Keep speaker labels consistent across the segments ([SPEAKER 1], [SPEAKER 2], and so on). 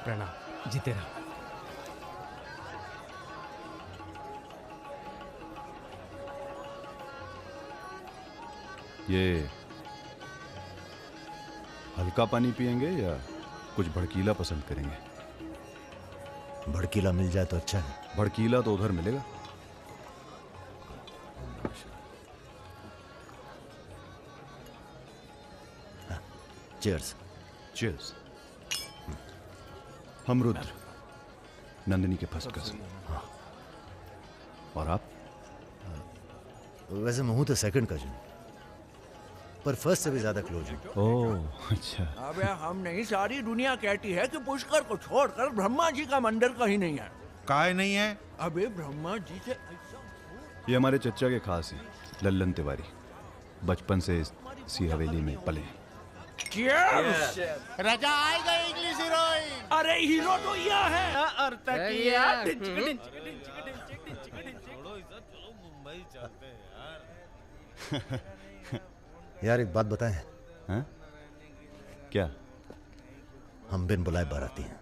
[SPEAKER 1] प्रणाम। जीते रहो।
[SPEAKER 2] ये हल्का पानी पिएंगे या कुछ भड़कीला पसंद करेंगे?
[SPEAKER 3] भड़कीला मिल जाए तो अच्छा है।
[SPEAKER 2] भड़कीला तो उधर मिलेगा।
[SPEAKER 3] चीयर्स।
[SPEAKER 2] चीयर्स। हम रुद्र, नंदिनी के फर्स्ट कजिन। और आप?
[SPEAKER 3] वैसे मैं हूं तो सेकंड कजिन, पर फर्स्ट से भी ज्यादा क्लोज हूं।
[SPEAKER 2] ओह अच्छा।
[SPEAKER 4] अबे हम नहीं, सारी दुनिया कहती है कि पुष्कर को छोड़कर ब्रह्मा जी का मंदिर कहीं नहीं है।
[SPEAKER 5] काहे नहीं है?
[SPEAKER 4] अबे ब्रह्मा जी से ऐसा
[SPEAKER 2] ये हमारे चच्चा के खास हैं, लल्लन तिवारी। बचपन से इसी हवेली में पले हैं।
[SPEAKER 4] Cheers!
[SPEAKER 5] राजा आएगा इंग्लिश हीरोइन।
[SPEAKER 4] अरे हीरो तो यह है।
[SPEAKER 3] यार एक बात बताएं।
[SPEAKER 2] हैं? क्या?
[SPEAKER 3] हम बिन बुलाए बाराती हैं।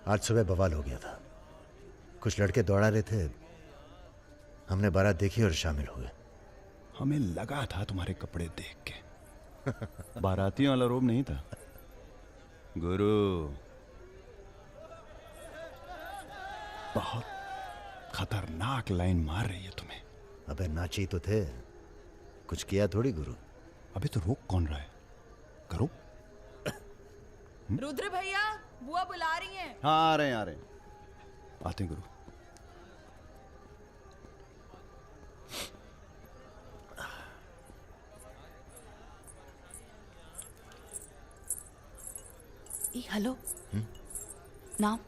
[SPEAKER 3] आज सुबह बवाल हो गया था। कुछ लड़के दौड़ा रहे थे, हमने बारात देखी और शामिल हुए।
[SPEAKER 2] हमें लगा था तुम्हारे कपड़े देख के। बारातियों वाला रोब नहीं था गुरु। बहुत खतरनाक लाइन मार रही है तुम्हें।
[SPEAKER 3] अबे नाची तो थे, कुछ किया थोड़ी गुरु।
[SPEAKER 2] अबे तो रोक कौन रहा है? करो।
[SPEAKER 6] रुद्र भैया, बुआ बुला रही हैं।
[SPEAKER 2] हाँ आ रहे हैं, आ रहे हैं। आते हैं गुरु।
[SPEAKER 6] हेलो। नाम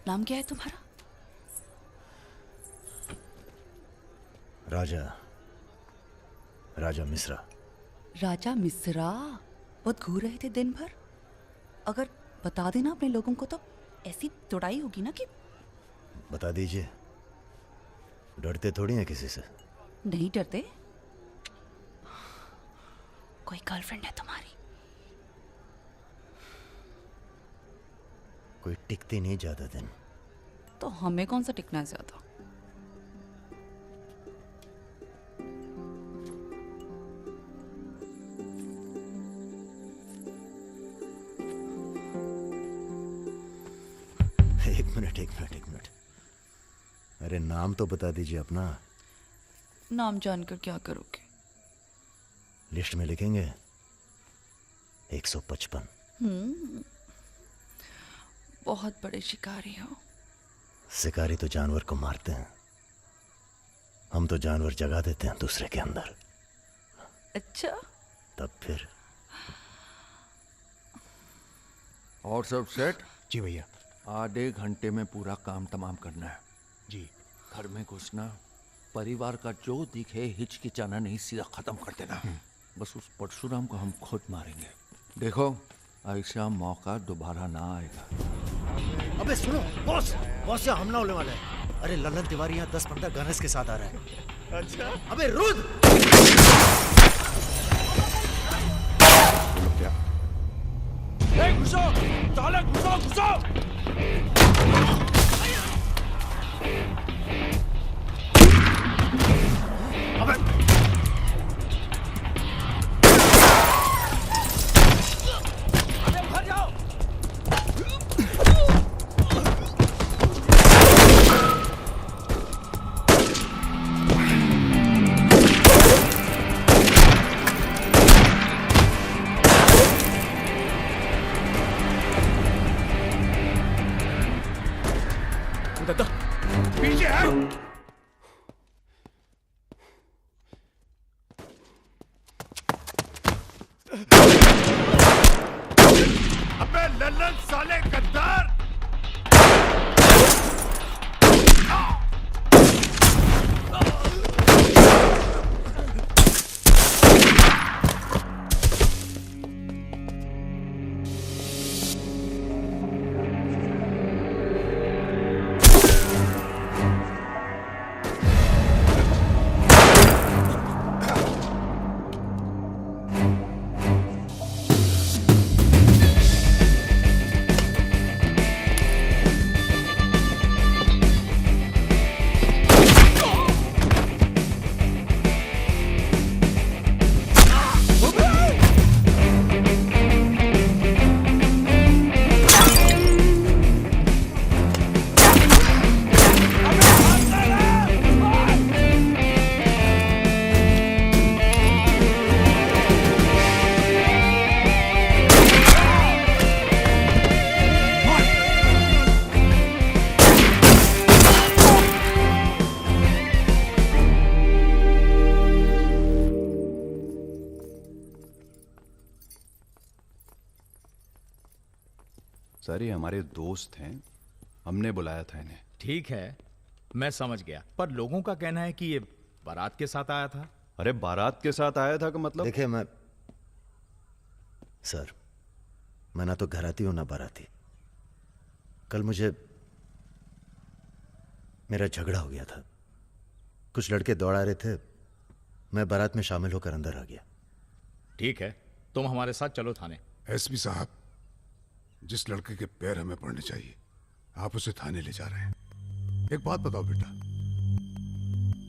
[SPEAKER 6] नाम क्या है तुम्हारा?
[SPEAKER 3] राजा मिश्रा।
[SPEAKER 6] राजा मिश्रा। बहुत घूर रहे थे दिन भर। अगर बता देना अपने लोगों को तो ऐसी तोड़ाई होगी ना कि।
[SPEAKER 3] बता दीजिए, डरते थोड़ी हैं किसी से।
[SPEAKER 6] नहीं डरते? कोई गर्लफ्रेंड है तुम्हारी?
[SPEAKER 3] कोई टिकती नहीं ज्यादा दिन।
[SPEAKER 6] तो हमें कौन सा टिकना है ज्यादा?
[SPEAKER 3] एक मिनट। अरे नाम तो बता दीजिए अपना।
[SPEAKER 6] नाम जानकर क्या करोगे?
[SPEAKER 3] लिस्ट में लिखेंगे 155।
[SPEAKER 6] बहुत बड़े शिकारी हो।
[SPEAKER 3] शिकारी तो जानवर को मारते हैं, हम तो जानवर जगा देते हैं दूसरे के अंदर।
[SPEAKER 6] अच्छा।
[SPEAKER 3] तब फिर
[SPEAKER 4] और सब सेट?
[SPEAKER 1] जी भैया।
[SPEAKER 4] आधे घंटे में पूरा काम तमाम करना है।
[SPEAKER 1] जी।
[SPEAKER 4] घर में घुसना, परिवार का जो दिखे हिचकिचाना नहीं, सीधा खत्म कर देना। बस उस परशुराम को हम खुद मारेंगे। देखो ऐसा मौका दोबारा ना आएगा।
[SPEAKER 3] अबे सुनो बॉस यहाँ हमला होने वाला है। अरे लल्लन तिवारी यहाँ 10-15 गनर्स के साथ आ रहा है। अच्छा। अबे रुद्र!
[SPEAKER 4] घुसो साले, घुसो। पीछे है। अबे लल्लन साले गद्दार!
[SPEAKER 2] सर ये हमारे दोस्त हैं, हमने बुलाया था इन्हें।
[SPEAKER 1] ठीक है, मैं समझ गया, पर लोगों का कहना है कि ये बारात के साथ आया था।
[SPEAKER 2] अरे बारात के साथ आया था का मतलब?
[SPEAKER 3] देखिए सर, मैं ना तो घराती हूं ना बाराती। कल मुझे मेरा झगड़ा हो गया था, कुछ लड़के दौड़ आ रहे थे, मैं बारात में शामिल होकर अंदर आ गया।
[SPEAKER 1] ठीक है, तुम हमारे साथ चलो थाने।
[SPEAKER 7] एसपी साहब, जिस लड़के के पैर हमें पड़ने चाहिए आप उसे थाने ले जा रहे हैं। एक बात बताओ बेटा,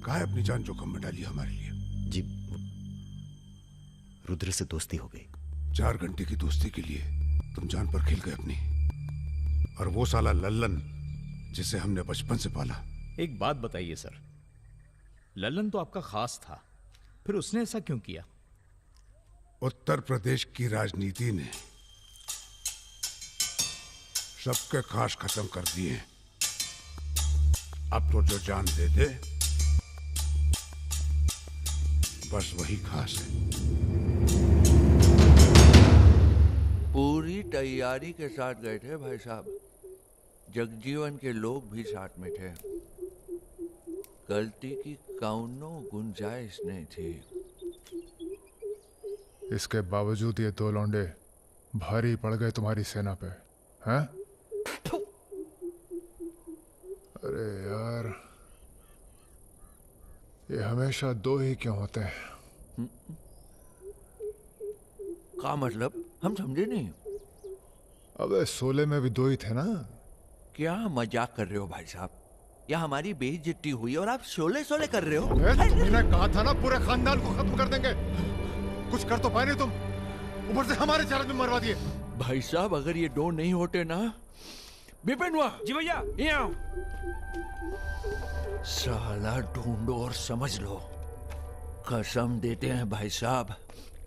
[SPEAKER 7] काहे अपनी जान जोखिम में डाली हमारे लिए?
[SPEAKER 3] जी, रुद्र से दोस्ती हो गई।
[SPEAKER 7] 4 घंटे की दोस्ती के लिए तुम जान पर खेल गए अपनी, और वो साला लल्लन जिसे हमने बचपन से पाला।
[SPEAKER 1] एक बात बताइए सर, लल्लन तो आपका खास था, फिर उसने ऐसा क्यों किया?
[SPEAKER 7] उत्तर प्रदेश की राजनीति ने सबके खास खत्म कर दिए। अब तो जो जान दे दे बस वही खास है।
[SPEAKER 4] पूरी तैयारी के साथ गए थे भाई साहब, जगजीवन के लोग भी साथ में थे, गलती की कौनो गुंजाइश नहीं थी।
[SPEAKER 8] इसके बावजूद ये 2 लौंडे भारी पड़ गए तुम्हारी सेना पे, हैं? अरे यार, ये हमेशा 2 ही क्यों होते हैं?
[SPEAKER 4] का मतलब? हम समझे नहीं।
[SPEAKER 8] अबे 16 में भी 2 ही थे ना?
[SPEAKER 4] क्या मजाक कर रहे हो भाई साहब? या हमारी बेइज्जती हुई और आप शोले कर रहे हो?
[SPEAKER 8] तुमने कहा था ना पूरे खानदान को खत्म कर देंगे। कुछ कर तो पाए नहीं तुम, ऊपर से हमारे चार में मरवा दिए।
[SPEAKER 4] भाई साहब अगर ये 2 नहीं होते ना। बिपिन हुआ
[SPEAKER 5] जी भैया।
[SPEAKER 4] यहाँ साला ढूंढो और समझ लो। कसम देते हैं भाई साहब,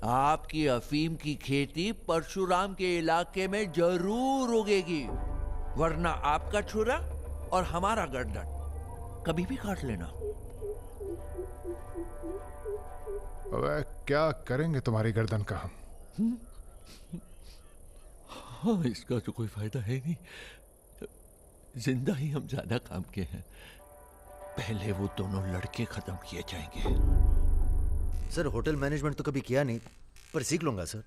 [SPEAKER 4] आपकी अफीम की खेती परशुराम के इलाके में जरूर उगेगी, वरना आपका छुरा और हमारा गर्दन कभी भी काट लेना।
[SPEAKER 8] अबे क्या करेंगे तुम्हारी गर्दन का हम?
[SPEAKER 4] हाँ, इसका तो कोई फायदा है नहीं, जिंदा ही हम ज्यादा काम के हैं। पहले वो दोनों लड़के खत्म किए जाएंगे।
[SPEAKER 3] सर, होटल मैनेजमेंट तो कभी किया नहीं, पर सीख लूंगा सर।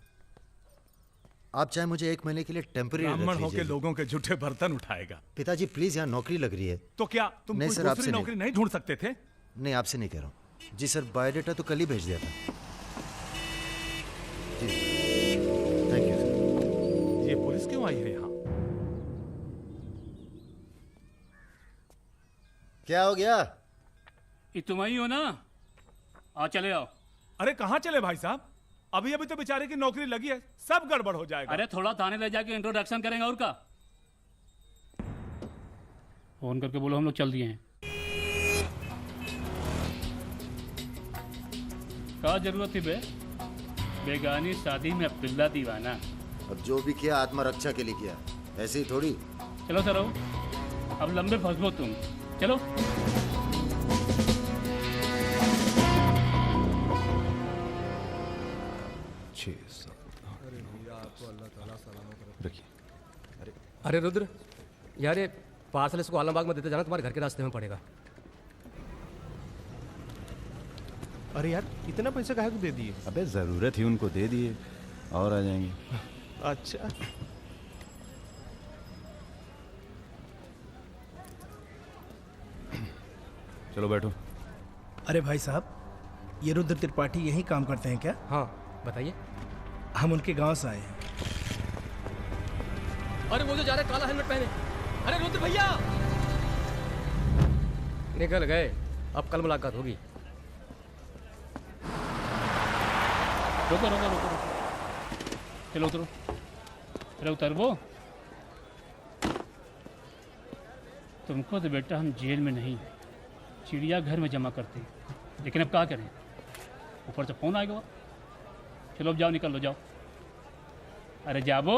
[SPEAKER 3] आप चाहे मुझे 1 महीने के लिए टेम्पररी रख
[SPEAKER 9] ब्राह्मण होके
[SPEAKER 3] लीजिए।
[SPEAKER 9] लोगों के झूठे बर्तन उठाएगा।
[SPEAKER 3] पिताजी प्लीज, यहाँ नौकरी लग रही है।
[SPEAKER 9] तो क्या तुम
[SPEAKER 3] नहीं
[SPEAKER 9] कोई
[SPEAKER 3] सर,
[SPEAKER 9] दूसरी
[SPEAKER 3] आपसे
[SPEAKER 9] नौकरी नहीं ढूंढ सकते थे?
[SPEAKER 3] नहीं, आपसे नहीं कह रहा हूँ जी सर। बायोडेटा तो कल ही भेज दिया था जी। Thank you sir.
[SPEAKER 9] ये पुलिस क्यों आई है यहाँ?
[SPEAKER 3] क्या हो गया?
[SPEAKER 10] ये तुम ही हो ना? आ चले आओ।
[SPEAKER 9] अरे कहाँ चले भाई साहब? अभी अभी तो बेचारे की नौकरी लगी है, सब गड़बड़ हो जाएगा।
[SPEAKER 10] अरे थोड़ा थाने ले जाके इंट्रोडक्शन करेंगे और का। फोन करके बोलो हम लोग चल दिए हैं। क्या जरूरत थी बे? बेगानी शादी में अब्दुल्ला दीवाना।
[SPEAKER 3] अब जो भी किया आत्मरक्षा के लिए किया, ऐसे ही थोड़ी।
[SPEAKER 10] चलो सर, अब लंबे फंसो तुम। चलो।
[SPEAKER 2] रखिए।
[SPEAKER 11] अरे रुद्र यार, ये पार्सल इसको आलमबाग में देते जाना, तुम्हारे घर के रास्ते में पड़ेगा।
[SPEAKER 5] अरे यार, इतना पैसा काहे को दे दिए?
[SPEAKER 2] अबे जरूरत ही उनको दे दिए और आ जाएंगे।
[SPEAKER 5] अच्छा,
[SPEAKER 2] चलो बैठो।
[SPEAKER 5] अरे भाई साहब, ये रुद्र त्रिपाठी यही काम करते हैं क्या?
[SPEAKER 11] हाँ बताइए।
[SPEAKER 5] हम उनके गांव से आए हैं।
[SPEAKER 11] अरे वो जो जा रहे काला हेलमेट पहने, अरे रुद्र भैया निकल गए। अब कल मुलाकात होगी।
[SPEAKER 10] रुको रुको रुको, चलो उतरो। अरे उतर वो। तुमको तो बेटा हम जेल में नहीं, चिड़ियाघर में जमा करते हैं, लेकिन अब क्या करें, ऊपर से फोन आएगा। चलो अब जाओ, निकल लो, जाओ। अरे जाबो।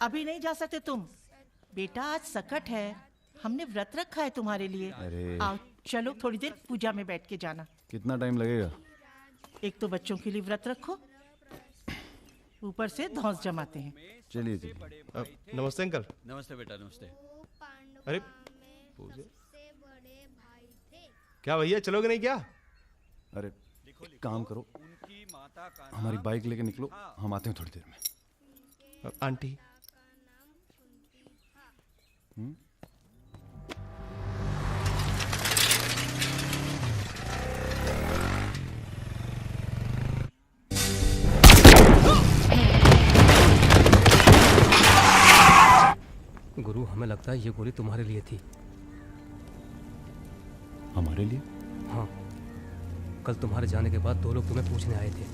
[SPEAKER 12] अभी नहीं जा सकते तुम। बेटा आज सकट है, हमने व्रत रखा है तुम्हारे लिए।
[SPEAKER 2] अरे।
[SPEAKER 12] आओ चलो थोड़ी देर पूजा में बैठ के जाना।
[SPEAKER 2] कितना टाइम लगेगा?
[SPEAKER 12] एक तो बच्चों के लिए व्रत रखो, ऊपर से धौंस जमाते हैं।
[SPEAKER 2] चलिए चलिए।
[SPEAKER 13] नमस्ते अंकल।
[SPEAKER 14] नमस्ते बेटा, नमस्ते।
[SPEAKER 13] अरे पूजा, क्या भैया चलोगे नहीं क्या?
[SPEAKER 2] अरे एक काम करो, हमारी बाइक लेके निकलो, हम आते हैं थोड़ी देर में।
[SPEAKER 13] आंटी।
[SPEAKER 11] गुरु, हमें लगता है ये गोली तुम्हारे लिए थी।
[SPEAKER 2] हमारे लिए?
[SPEAKER 11] हाँ, कल तुम्हारे जाने के बाद 2 लोग तुम्हें पूछने आए थे।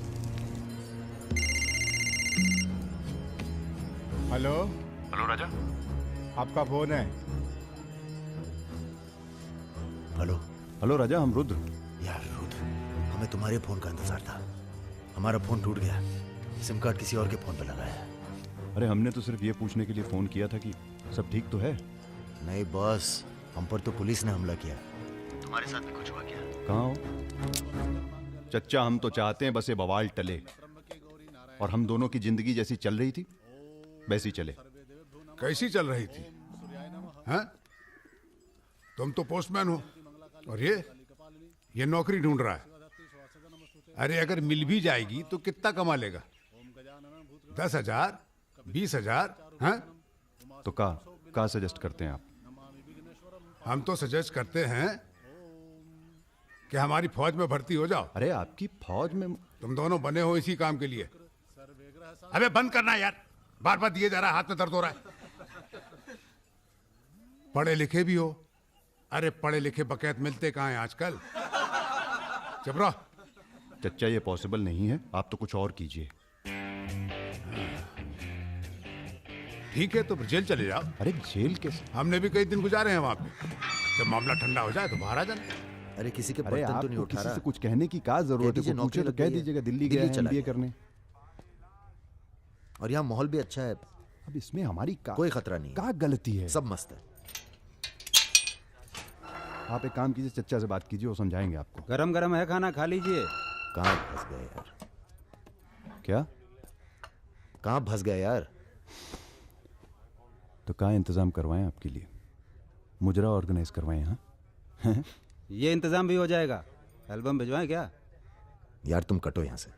[SPEAKER 8] हेलो।
[SPEAKER 2] हेलो राजा।
[SPEAKER 8] आपका फोन है।
[SPEAKER 3] हेलो।
[SPEAKER 2] हेलो राजा, हम रुद्र।
[SPEAKER 3] यार रुद्र, हमें तुम्हारे फोन का इंतजार था। हमारा फोन टूट गया, सिम कार्ड किसी और के फोन पे लगाया है।
[SPEAKER 2] अरे हमने तो सिर्फ ये पूछने के लिए फोन किया था कि सब ठीक तो है।
[SPEAKER 3] नहीं बॉस, हम पर तो पुलिस ने हमला किया। तुम्हारे साथ भी कुछ हुआ क्या?
[SPEAKER 2] कहाँ हो चच्चा? हम तो चाहते हैं बस ये बवाल टले और हम दोनों की जिंदगी जैसी चल रही थी वैसी चले।
[SPEAKER 7] कैसी चल रही थी? हैं? तुम तो पोस्टमैन हो और ये नौकरी ढूंढ रहा है। अरे अगर मिल भी जाएगी तो कितना कमा लेगा? 10,000, 20,000? हैं?
[SPEAKER 2] तो का सजेस्ट करते हैं आप?
[SPEAKER 7] हम तो सजेस्ट करते हैं कि हमारी फौज में भर्ती हो जाओ।
[SPEAKER 2] अरे आपकी फौज में?
[SPEAKER 7] तुम दोनों बने हो इसी काम के लिए। अबे बंद करना यार, बार बार दिए जा रहा है, हाथ में दर्द हो रहा है। पढ़े लिखे भी हो। अरे पढ़े लिखे बकैत मिलते कहाँ हैं आजकल? चुप रहो।
[SPEAKER 2] चच्चा ये पॉसिबल नहीं है, आप तो कुछ और कीजिए।
[SPEAKER 7] ठीक है तो फिर जेल चले जाओ।
[SPEAKER 2] अरे जेल कैसे?
[SPEAKER 7] हमने भी कई दिन गुजारे हैं वहां पे। जब मामला ठंडा हो जाए तो बाहर आ जाना।
[SPEAKER 3] अरे किसी के
[SPEAKER 2] अरे
[SPEAKER 3] बर्तन तो नहीं
[SPEAKER 2] आपको
[SPEAKER 3] उठा
[SPEAKER 2] किसी
[SPEAKER 3] रहा।
[SPEAKER 2] से कुछ कहने की क्या जरूरत है?
[SPEAKER 3] दीजिए,
[SPEAKER 2] कोई पूछे तो
[SPEAKER 3] नौकरी
[SPEAKER 2] कह
[SPEAKER 3] लग गई है।
[SPEAKER 2] दीजिएगा दिल्ली
[SPEAKER 3] दिल्ली
[SPEAKER 2] गया है
[SPEAKER 3] चला
[SPEAKER 2] MBA
[SPEAKER 3] गया।
[SPEAKER 2] करने।
[SPEAKER 3] और यहाँ माहौल भी अच्छा है।
[SPEAKER 2] अब इसमें हमारी
[SPEAKER 3] कोई खतरा नहीं है।
[SPEAKER 2] क्या गलती है?
[SPEAKER 3] सब मस्त है।
[SPEAKER 2] आप एक काम कीजिए, चच्चा से बात कीजिए, वो समझाएंगे आपको।
[SPEAKER 14] गरम गरम है खाना, खा लीजिए।
[SPEAKER 3] कहाँ फंस गए यार?
[SPEAKER 2] क्या?
[SPEAKER 3] कहाँ फंस गए यार?
[SPEAKER 2] तो कहाँ इंतजाम करवाएं आपके लिए? मुजरा ऑर्गेनाइज करवाएं? हाँ
[SPEAKER 14] ये इंतजाम भी हो जाएगा। एल्बम भिजवाएं क्या?
[SPEAKER 3] यार तुम कटो यहाँ से।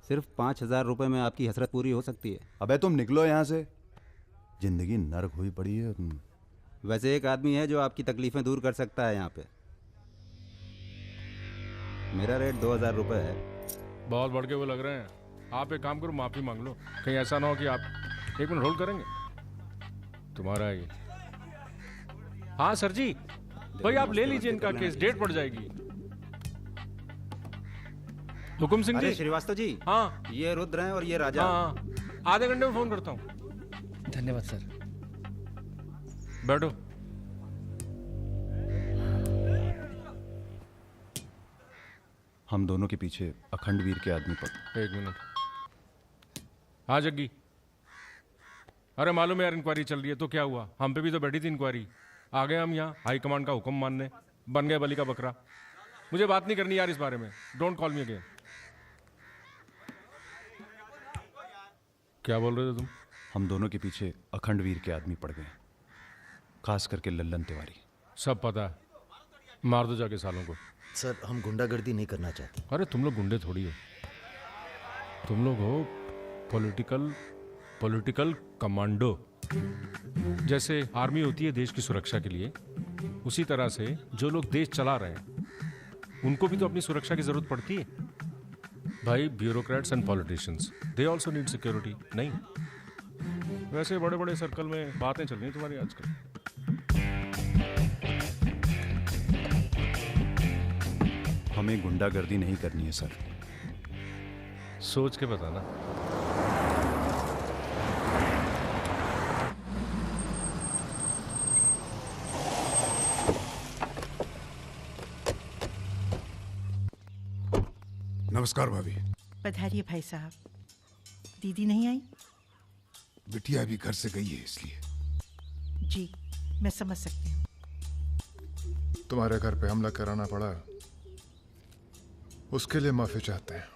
[SPEAKER 14] सिर्फ 5,000 रुपए में आपकी हसरत पूरी हो सकती है।
[SPEAKER 2] अबे तुम निकलो यहाँ से, जिंदगी नर्क हुई पड़ी है।
[SPEAKER 14] वैसे एक आदमी है जो आपकी तकलीफें दूर कर सकता है यहाँ पे। मेरा रेट 2,000 रुपए है।
[SPEAKER 15] बहुत बढ़ के वो लग रहे हैं। आप एक काम करो, माफी मांग लो। कहीं ऐसा ना हो कि आप 1 मिनट होल्ड करेंगे। तुम्हारा ये। हाँ सर जी, भाई आप ले लीजिए इनका केस, डेट पड़ जाएगी। हुकुम सिंह जी।
[SPEAKER 14] श्रीवास्तव जी।
[SPEAKER 15] हाँ
[SPEAKER 14] ये रुद्र हैं और ये राजा।
[SPEAKER 15] हाँ, आधे घंटे में फोन करता हूँ।
[SPEAKER 5] धन्यवाद सर।
[SPEAKER 15] बैठो।
[SPEAKER 2] हम दोनों के पीछे अखंड वीर के आदमी पड़।
[SPEAKER 15] 1 मिनट। हाँ जग्गी। अरे मालूम है यार, इंक्वायरी चल रही है। तो क्या हुआ? हम पे भी तो बैठी थी इंक्वायरी। आ गए हम यहाँ हाई कमांड का हुक्म मानने, बन गए बलि का बकरा। मुझे बात नहीं करनी यार इस बारे में। Don't call me again. क्या बोल रहे थे तुम?
[SPEAKER 2] हम दोनों के पीछे अखंड वीर के आदमी पड़ गए, खास करके लल्लन तिवारी।
[SPEAKER 15] सब पता है, मार दो जाके सालों को।
[SPEAKER 3] सर हम गुंडागर्दी नहीं करना चाहते।
[SPEAKER 15] अरे तुम लोग गुंडे थोड़ी हो, तुम लोग हो पॉलिटिकल कमांडो। जैसे आर्मी होती है देश की सुरक्षा के लिए, उसी तरह से जो लोग देश चला रहे हैं उनको भी तो अपनी सुरक्षा की जरूरत पड़ती है भाई। Bureaucrats and politicians, they also need security. नहीं, वैसे बड़े बड़े सर्कल में बातें चल रही तुम्हारी आजकल।
[SPEAKER 2] हमें गुंडागर्दी नहीं करनी है सर।
[SPEAKER 15] सोच के बताना।
[SPEAKER 7] नमस्कार भाभी।
[SPEAKER 12] पधारिए भाई साहब। दीदी नहीं आई?
[SPEAKER 7] बिटिया भी घर से गई है इसलिए।
[SPEAKER 12] जी मैं समझ सकती हूँ।
[SPEAKER 8] तुम्हारे घर पे हमला कराना पड़ा, उसके लिए माफी चाहते हैं।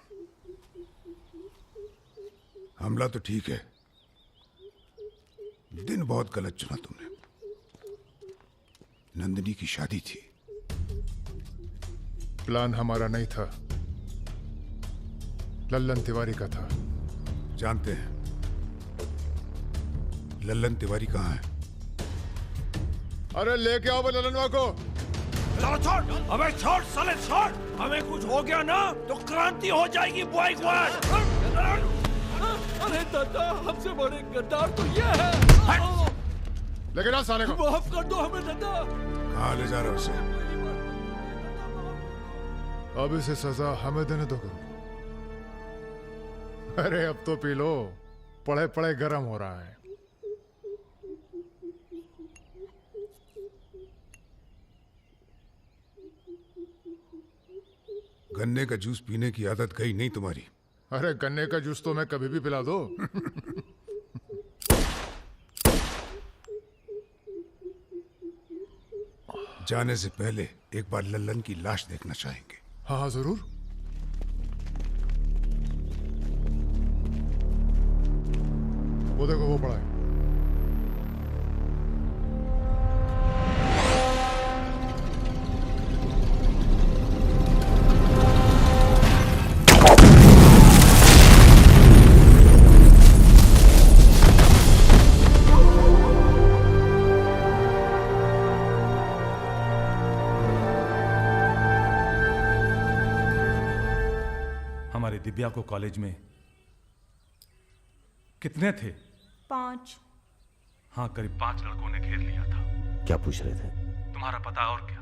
[SPEAKER 7] हमला तो ठीक है, दिन बहुत गलत चुना तुमने। नंदिनी की शादी थी।
[SPEAKER 8] प्लान हमारा नहीं था, लल्लन तिवारी का था।
[SPEAKER 7] जानते हैं लल्लन तिवारी कहाँ है?
[SPEAKER 8] अरे लेके आओ वो लल्लनवा को।
[SPEAKER 9] छोड़, अबे छोड़ साले छोड़। हमें कुछ हो गया ना तो क्रांति हो जाएगी बॉयकॉट।
[SPEAKER 4] अरे दादा, हमसे बड़े गद्दार तो ये है।
[SPEAKER 8] लेकिन आ साले को।
[SPEAKER 4] माफ कर दो हमें दादा।
[SPEAKER 7] कहाँ ले जा रहे हो उसे?
[SPEAKER 8] अब इसे सजा हमें देने दो गुरु। अरे अब तो पी लो, पड़े पड़े गर्म हो रहा है।
[SPEAKER 7] गन्ने का जूस पीने की आदत गई नहीं तुम्हारी।
[SPEAKER 8] अरे गन्ने का जूस तो मैं कभी भी पिला दो।
[SPEAKER 7] जाने से पहले एक बार लल्लन की लाश देखना चाहेंगे।
[SPEAKER 8] हाँ हाँ जरूर। वो देखो वो पड़ा है।
[SPEAKER 9] हमारे दिव्या को कॉलेज में कितने थे?
[SPEAKER 16] 5।
[SPEAKER 9] हाँ, करीब 5 लड़कों ने घेर लिया था।
[SPEAKER 3] क्या पूछ रहे थे?
[SPEAKER 9] तुम्हारा पता और क्या?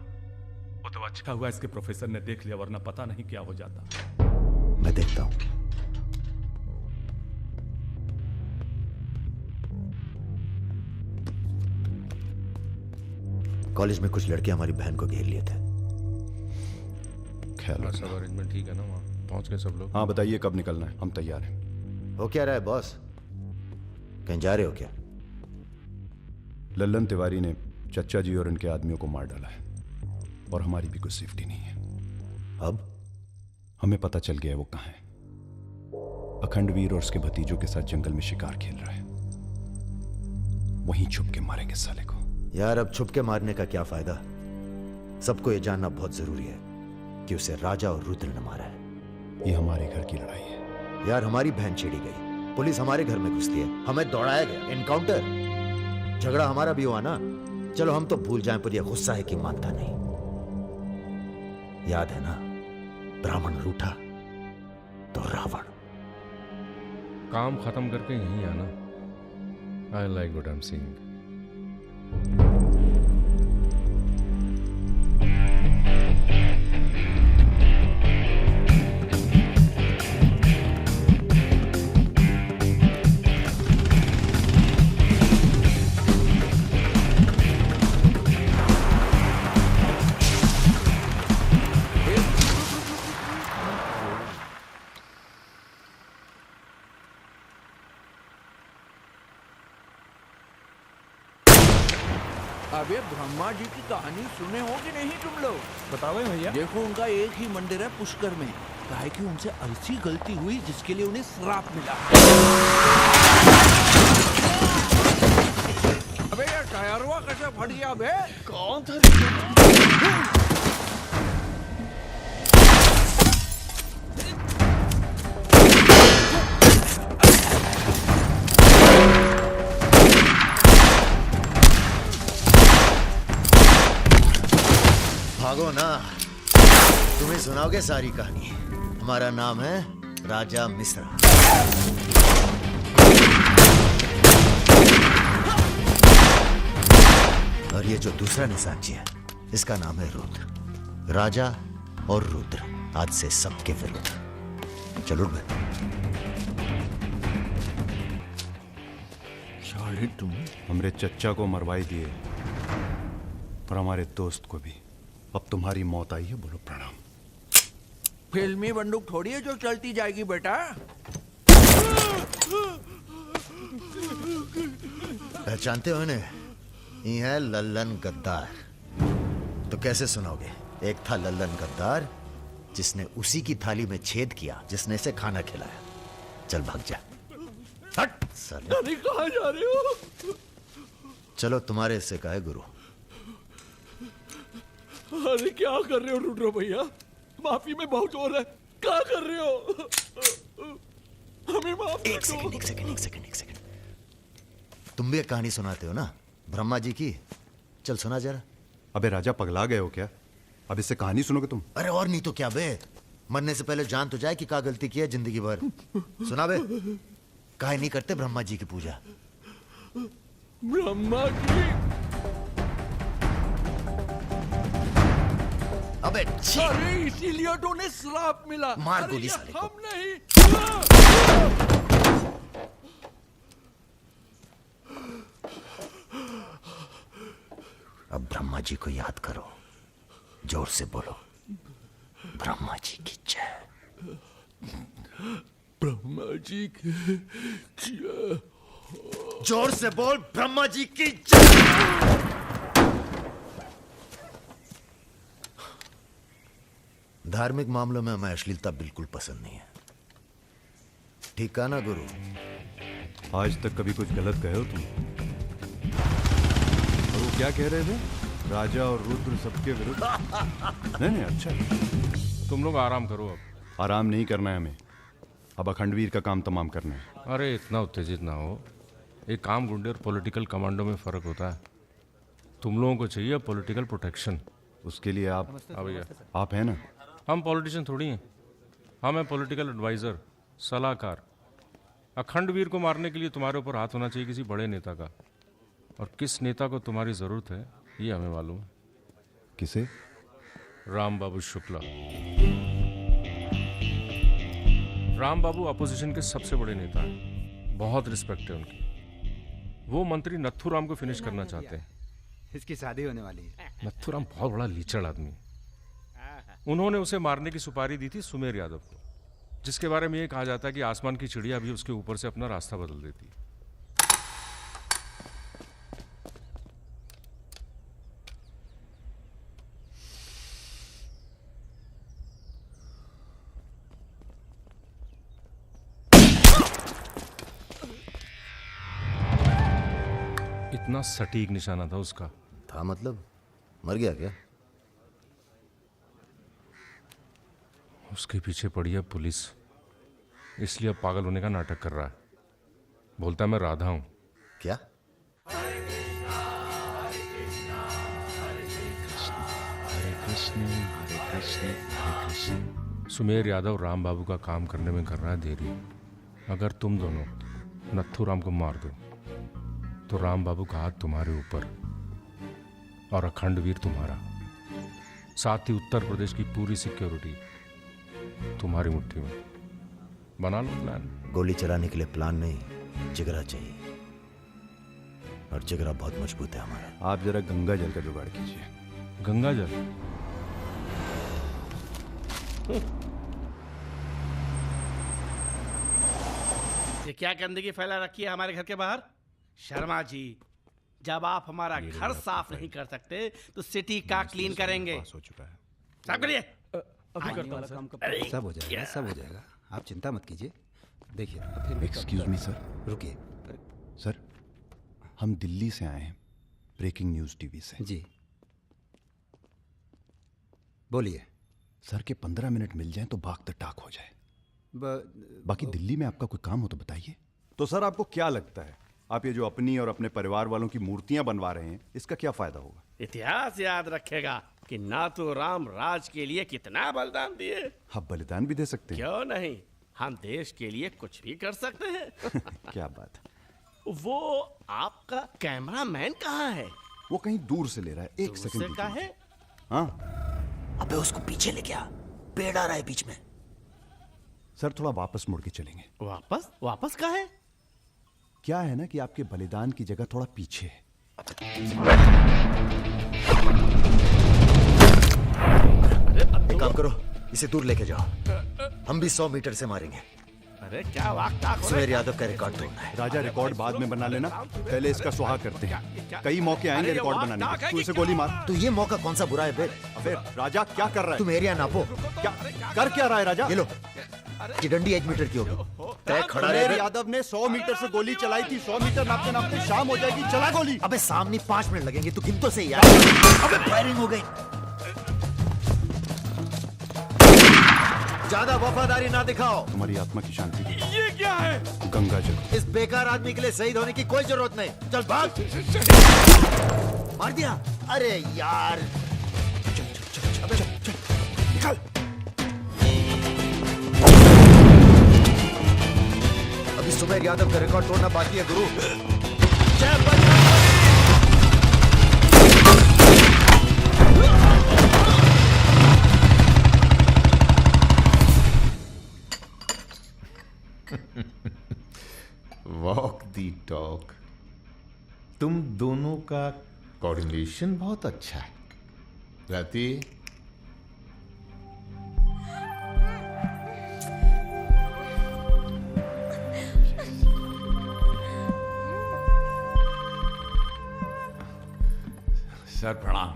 [SPEAKER 9] वो तो अच्छा हुआ इसके प्रोफेसर ने देख लिया, वरना पता नहीं क्या हो जाता।
[SPEAKER 3] मैं देखता हूं। कॉलेज में कुछ लड़के हमारी बहन को घेर लिए थे।
[SPEAKER 2] ख्याल
[SPEAKER 15] सब अरेंजमेंट ठीक है ना? वहाँ पहुंच गए सब लोग?
[SPEAKER 2] हाँ बताइए कब निकलना है, हम तैयार हैं।
[SPEAKER 3] हो क्या रहा है बॉस? कहीं जा रहे हो क्या?
[SPEAKER 2] लल्लन तिवारी ने चच्चा जी और इनके आदमियों को मार डाला है और हमारी भी कुछ सेफ्टी नहीं है।
[SPEAKER 3] अब
[SPEAKER 2] हमें पता चल गया है वो कहाँ है। अखंडवीर और उसके भतीजों के साथ जंगल में शिकार खेल रहा है। वहीं छुप के मारेंगे साले को।
[SPEAKER 3] यार अब छुप के मारने का क्या फायदा? सबको ये जानना बहुत जरूरी है कि उसे राजा और रुद्र ने मारा है।
[SPEAKER 2] ये हमारे घर की लड़ाई है।
[SPEAKER 3] यार हमारी बहन छेड़ी गई, पुलिस हमारे घर में घुसती है, हमें दौड़ाया गया, एनकाउंटर, झगड़ा हमारा भी हुआ ना। चलो हम तो भूल जाएं, पर यह गुस्सा है कि मानता नहीं। याद है ना, ब्राह्मण रूठा तो रावण।
[SPEAKER 15] काम खत्म करके यहीं आना। I like what I am seeing.
[SPEAKER 4] अबे ब्रह्मा जी की कहानी सुने हो कि नहीं तुम लोग?
[SPEAKER 9] बताओ भैया।
[SPEAKER 4] देखो उनका एक ही मंदिर है पुष्कर में। काहे कि उनसे ऐसी गलती हुई जिसके लिए उन्हें श्राप मिला। अबे यार टायरवा कैसे फट गया बे? कौन था?
[SPEAKER 3] भागो ना, तुम्हें सुनाओगे सारी कहानी। हमारा नाम है राजा मिश्रा। और ये जो दूसरा निशानची है, इसका नाम है रुद्र। राजा और रुद्र आज से सबके विरुद्ध। चलो बे।
[SPEAKER 4] तुम
[SPEAKER 2] हमरे चच्चा को मरवाई दिए और हमारे दोस्त को भी। अब तुम्हारी मौत आई है, बोलो प्रणाम।
[SPEAKER 4] फिल्मी बंदूक थोड़ी है जो चलती जाएगी बेटा।
[SPEAKER 3] पहचानते हो इन्हें? ये है लल्लन गद्दार। तो कैसे सुनोगे? एक था लल्लन गद्दार जिसने उसी की थाली में छेद किया जिसने इसे खाना खिलाया। चल भाग जा। हट साले।
[SPEAKER 9] अरे कहाँ जा रहे हो?
[SPEAKER 3] चलो तुम्हारे हिस्से का है गुरु।
[SPEAKER 9] अरे क्या कर रहे हो रुद्र भैया? माफी में बहुत जोर है। क्या कर रहे हो? हमें माफ कर दो।
[SPEAKER 3] एक सेकंड। तुम भी एक कहानी सुनाते हो ना ब्रह्मा जी की? चल सुना जरा।
[SPEAKER 2] अबे राजा, पगला गए हो क्या? अब इससे कहानी सुनोगे तुम?
[SPEAKER 3] अरे और नहीं तो क्या बे, मरने से पहले जान तो जाए कि क्या गलती की है जिंदगी भर। सुना बे। काहे नहीं करते ब्रह्मा जी की पूजा?
[SPEAKER 9] ब्रह्मा जी?
[SPEAKER 3] अबे
[SPEAKER 9] अरे इसीलिए तो उन्हें श्राप मिला।
[SPEAKER 3] मार
[SPEAKER 9] अरे
[SPEAKER 3] गोली
[SPEAKER 9] ये
[SPEAKER 3] साले को।
[SPEAKER 9] हम नहीं।
[SPEAKER 3] अब ब्रह्मा जी को याद करो, जोर से बोलो, ब्रह्मा जी की जय।
[SPEAKER 9] ब्रह्मा जी की जय।
[SPEAKER 3] जोर से बोल, ब्रह्मा जी की जय। धार्मिक मामलों में हमें अश्लीलता बिल्कुल पसंद नहीं है। ठीक कहा ना गुरु?
[SPEAKER 2] आज तक कभी कुछ गलत कहे हो तुम? और वो क्या कह रहे थे? राजा और रुद्र सबके विरुद्ध? नहीं, अच्छा।
[SPEAKER 15] तुम लोग आराम करो। अब
[SPEAKER 2] आराम नहीं करना है हमें, अब अखंडवीर का काम तमाम करना है।
[SPEAKER 15] अरे इतना उत्तेजित ना हो। एक काम गुंडे और पॉलिटिकल कमांडो में फ़र्क होता है। तुम लोगों को चाहिए पॉलिटिकल प्रोटेक्शन।
[SPEAKER 2] उसके लिए आप
[SPEAKER 15] भैया
[SPEAKER 2] आप हैं ना?
[SPEAKER 15] हम पॉलिटिशियन थोड़ी हैं, हम हैं पॉलिटिकल एडवाइज़र, सलाहकार। अखंडवीर को मारने के लिए तुम्हारे ऊपर हाथ होना चाहिए किसी बड़े नेता का, और किस नेता को तुम्हारी ज़रूरत है ये हमें मालूम है।
[SPEAKER 2] किसे?
[SPEAKER 15] राम बाबू शुक्ला। राम बाबू अपोजिशन के सबसे बड़े नेता हैं, बहुत रिस्पेक्ट है उनकी। वो मंत्री नथुराम को फिनिश करना चाहते हैं।
[SPEAKER 14] इसकी शादी होने वाली है।
[SPEAKER 15] नथुराम बहुत बड़ा लीचड़ आदमी। उन्होंने उसे मारने की सुपारी दी थी सुमेर यादव को, जिसके बारे में ये कहा जाता है कि आसमान की चिड़िया भी उसके ऊपर से अपना रास्ता बदल देती है। इतना सटीक निशाना था उसका।
[SPEAKER 3] था मतलब? मर गया क्या?
[SPEAKER 15] उसके पीछे पड़ी है पुलिस, इसलिए अब पागल होने का नाटक कर रहा है। बोलता है मैं राधा हूं।
[SPEAKER 3] क्या?
[SPEAKER 15] सुमेर यादव राम बाबू का काम करने में कर रहा है देरी। अगर तुम दोनों नथुराम को मार दो तो राम बाबू का हाथ तुम्हारे ऊपर और अखंडवीर तुम्हारा, साथ ही उत्तर प्रदेश की पूरी सिक्योरिटी तुम्हारी मुट्ठी में। बना लो प्लान।
[SPEAKER 3] गोली चलाने के लिए प्लान नहीं, जिगरा चाहिए, और जिगरा बहुत मजबूत है हमारा।
[SPEAKER 2] आप जरा गंगा जल का जुगाड़ कीजिए।
[SPEAKER 15] गंगा जल?
[SPEAKER 5] ये क्या गंदगी फैला रखी है हमारे घर के बाहर? शर्मा जी, जब आप हमारा घर साफ नहीं कर सकते तो सिटी का क्लीन करेंगे।
[SPEAKER 2] हो चुका है।
[SPEAKER 5] साफ करिए।
[SPEAKER 14] सब हो जाएगा, सब हो जाएगा, आप चिंता मत कीजिए। देखिए,
[SPEAKER 2] एक्सक्यूज मी सर।
[SPEAKER 14] रुकिए
[SPEAKER 2] सर, हम दिल्ली से आए हैं, ब्रेकिंग न्यूज टीवी से।
[SPEAKER 14] जी बोलिए।
[SPEAKER 2] सर के 15 मिनट मिल जाएं तो बाग द टाक हो जाए। बाकी दिल्ली में आपका कोई काम हो तो बताइए। तो सर आपको क्या लगता है, आप ये जो अपनी और अपने परिवार वालों की मूर्तियां बनवा रहे हैं, इसका क्या फायदा होगा?
[SPEAKER 5] इतिहास याद रखेगा कि नाथुराम राज के लिए कितना बलिदान दिए।
[SPEAKER 2] आप बलिदान भी दे सकते हैं।
[SPEAKER 5] क्यों नहीं, हम देश के लिए कुछ भी कर सकते हैं।
[SPEAKER 2] क्या बात है।
[SPEAKER 5] वो आपका कैमरामैन कहाँ है?
[SPEAKER 2] वो कहीं दूर से ले रहा है, एक सेकंड
[SPEAKER 5] का है।
[SPEAKER 2] हाँ,
[SPEAKER 3] अबे उसको पीछे ले गया, पेड़ आ रहा है बीच में।
[SPEAKER 2] सर थोड़ा वापस मुड़ के चलेंगे।
[SPEAKER 5] वापस? वापस का है?
[SPEAKER 2] क्या है ना कि आपके बलिदान की जगह थोड़ा पीछे है।
[SPEAKER 3] एक काम करो, इसे दूर लेके जाओ, हम भी 100 मीटर से मारेंगे।
[SPEAKER 5] अरे क्या वक्त
[SPEAKER 3] सुमेर यादव का रिकॉर्ड तोड़ना है।
[SPEAKER 2] राजा रिकॉर्ड बाद में बना लेना, पहले इसका सुहाग करते हैं। कई मौके आएंगे रिकॉर्ड बनाने के। तू इसे गोली मार।
[SPEAKER 3] तो ये मौका कौन सा बुरा है बे?
[SPEAKER 2] अबे राजा क्या कर रहा है?
[SPEAKER 3] तुम एरिया नापो।
[SPEAKER 2] क्या कर क्या रहा है राजा?
[SPEAKER 3] ये लो, चिडंडी 1 मीटर की होगी। तय खड़ा
[SPEAKER 2] सुमेर
[SPEAKER 3] रहे।
[SPEAKER 2] यादव ने 100 मीटर से गोली चलाई थी। 100 मीटर नापते नापते शाम हो जाएगी। चला गोली।
[SPEAKER 3] अबे सामने 5 मिनट लगेंगे, तू गिन तो सही यार। अबे फायरिंग हो गई। ज्यादा वफादारी ना दिखाओ।
[SPEAKER 2] तुम्हारी आत्मा की शांति के लिए।
[SPEAKER 9] ये क्या है?
[SPEAKER 2] गंगा जल।
[SPEAKER 3] इस बेकार आदमी के लिए शहीद होने की कोई जरूरत नहीं। चल भाग। मार दिया। अरे यार
[SPEAKER 2] निकल।
[SPEAKER 3] अभी सुमेर यादव का रिकॉर्ड तोड़ना बाकी है गुरु। जय बजरंग।
[SPEAKER 16] वॉक दी टॉक। तुम दोनों का कोऑर्डिनेशन बहुत अच्छा है। रति,
[SPEAKER 9] सर प्रणाम।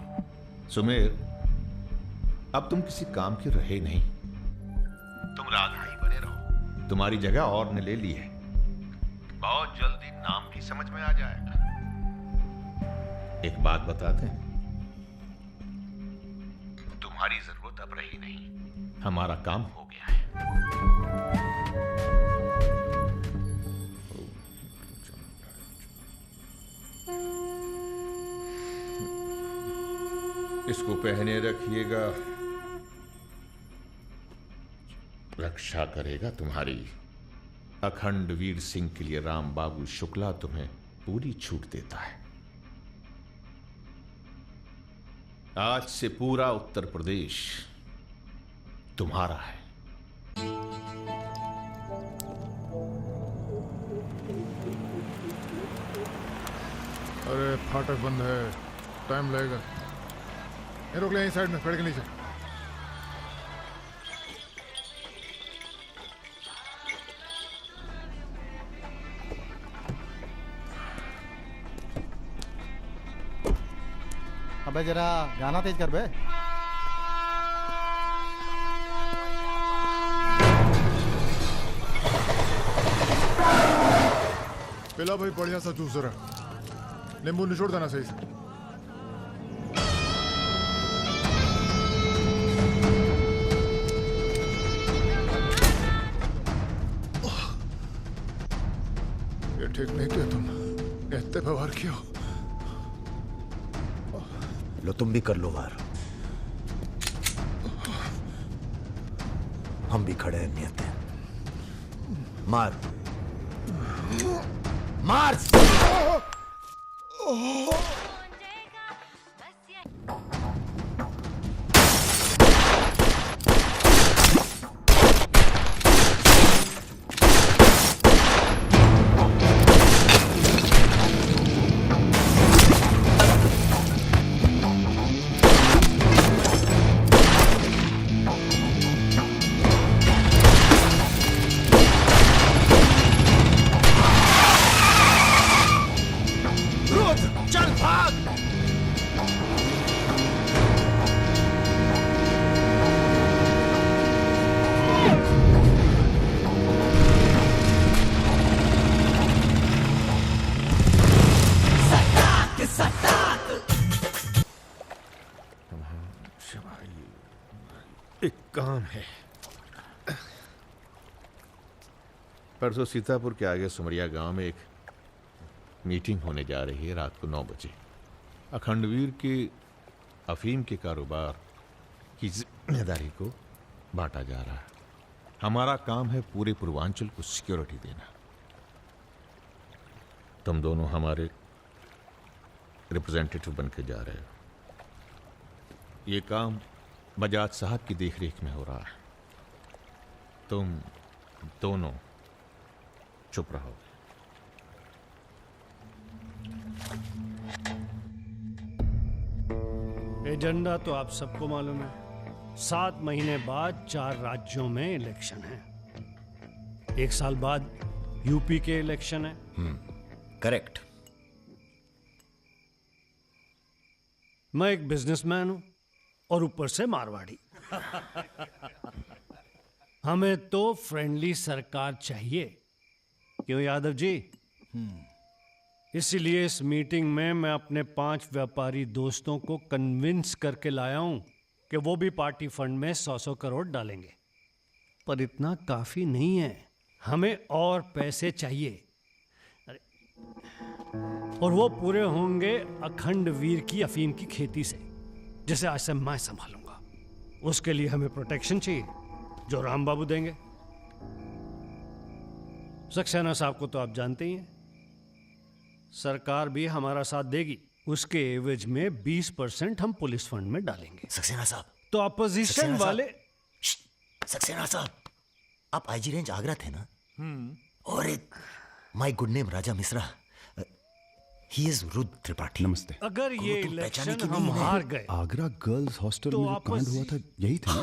[SPEAKER 16] सुमेर, अब तुम किसी काम के रहे नहीं। तुम राधा ही बने रहो। तुम्हारी जगह और ने ले ली है। बहुत जल्दी नाम भी समझ में आ जाएगा। एक बात बताते हैं, तुम्हारी जरूरत अब रही नहीं। हमारा काम हो गया है। इसको पहने रखिएगा, रक्षा करेगा तुम्हारी। अखंड वीर सिंह के लिए राम बाबू शुक्ला तुम्हें पूरी छूट देता है। आज से पूरा उत्तर प्रदेश तुम्हारा है।
[SPEAKER 8] अरे फाटक बंद है, टाइम लगेगा। ये रोक ले, यहीं साइड में पेड़ के नीचे।
[SPEAKER 17] अबे जरा गाना तेज कर बे।
[SPEAKER 8] पिला भाई बढ़िया सा जूस जरा, नींबू निचोड़ देना सही से। ये ठीक नहीं किया तुम, इतने व्यवहार किया।
[SPEAKER 3] लो तुम भी कर लो वार। हम भी खड़े हैं नियत है। मार मार।
[SPEAKER 16] एक काम है। परसों सीतापुर के आगे सुमरिया गांव में एक मीटिंग होने जा रही है रात को 9 बजे। अखंडवीर के अफीम के कारोबार की जिम्मेदारी को बांटा जा रहा है। हमारा काम है पूरे पूर्वांचल को सिक्योरिटी देना। तुम दोनों हमारे रिप्रेजेंटेटिव बन के जा रहे हो। ये काम बजाज साहब की देखरेख में हो रहा है। तुम दोनों चुप रहो।
[SPEAKER 18] एजेंडा तो आप सबको मालूम है। 7 महीने बाद 4 राज्यों में इलेक्शन है। 1 साल बाद यूपी के इलेक्शन है।
[SPEAKER 3] करेक्ट।
[SPEAKER 18] मैं एक बिजनेसमैन हूं और ऊपर से मारवाड़ी। हमें तो फ्रेंडली सरकार चाहिए, क्यों यादव जी? इसीलिए इस मीटिंग में मैं अपने 5 व्यापारी दोस्तों को कन्विंस करके लाया हूं कि वो भी पार्टी फंड में 100-100 करोड़ डालेंगे। पर इतना काफी नहीं है, हमें और पैसे चाहिए। और वो पूरे होंगे अखंड वीर की अफीम की खेती से, जिसे आज से मैं संभालूंगा। उसके लिए हमें प्रोटेक्शन चाहिए, जो राम बाबू देंगे। सक्सेना साहब को तो आप जानते ही हैं, सरकार भी हमारा साथ देगी। उसके एवज में 20% हम पुलिस फंड में डालेंगे।
[SPEAKER 3] सक्सेना साहब,
[SPEAKER 18] तो अपोजिशन वाले।
[SPEAKER 3] सक्सेना साहब, आप आईजी रेंज आगरा थे ना? और एक my good name Raja Mishra, he is Rudra Tripathi.
[SPEAKER 2] नमस्ते।
[SPEAKER 18] अगर ये इलेक्शन हम हार गए,
[SPEAKER 2] आगरा गर्ल्स हॉस्टल
[SPEAKER 18] तो
[SPEAKER 2] में जो कांड हुआ था यही था ना?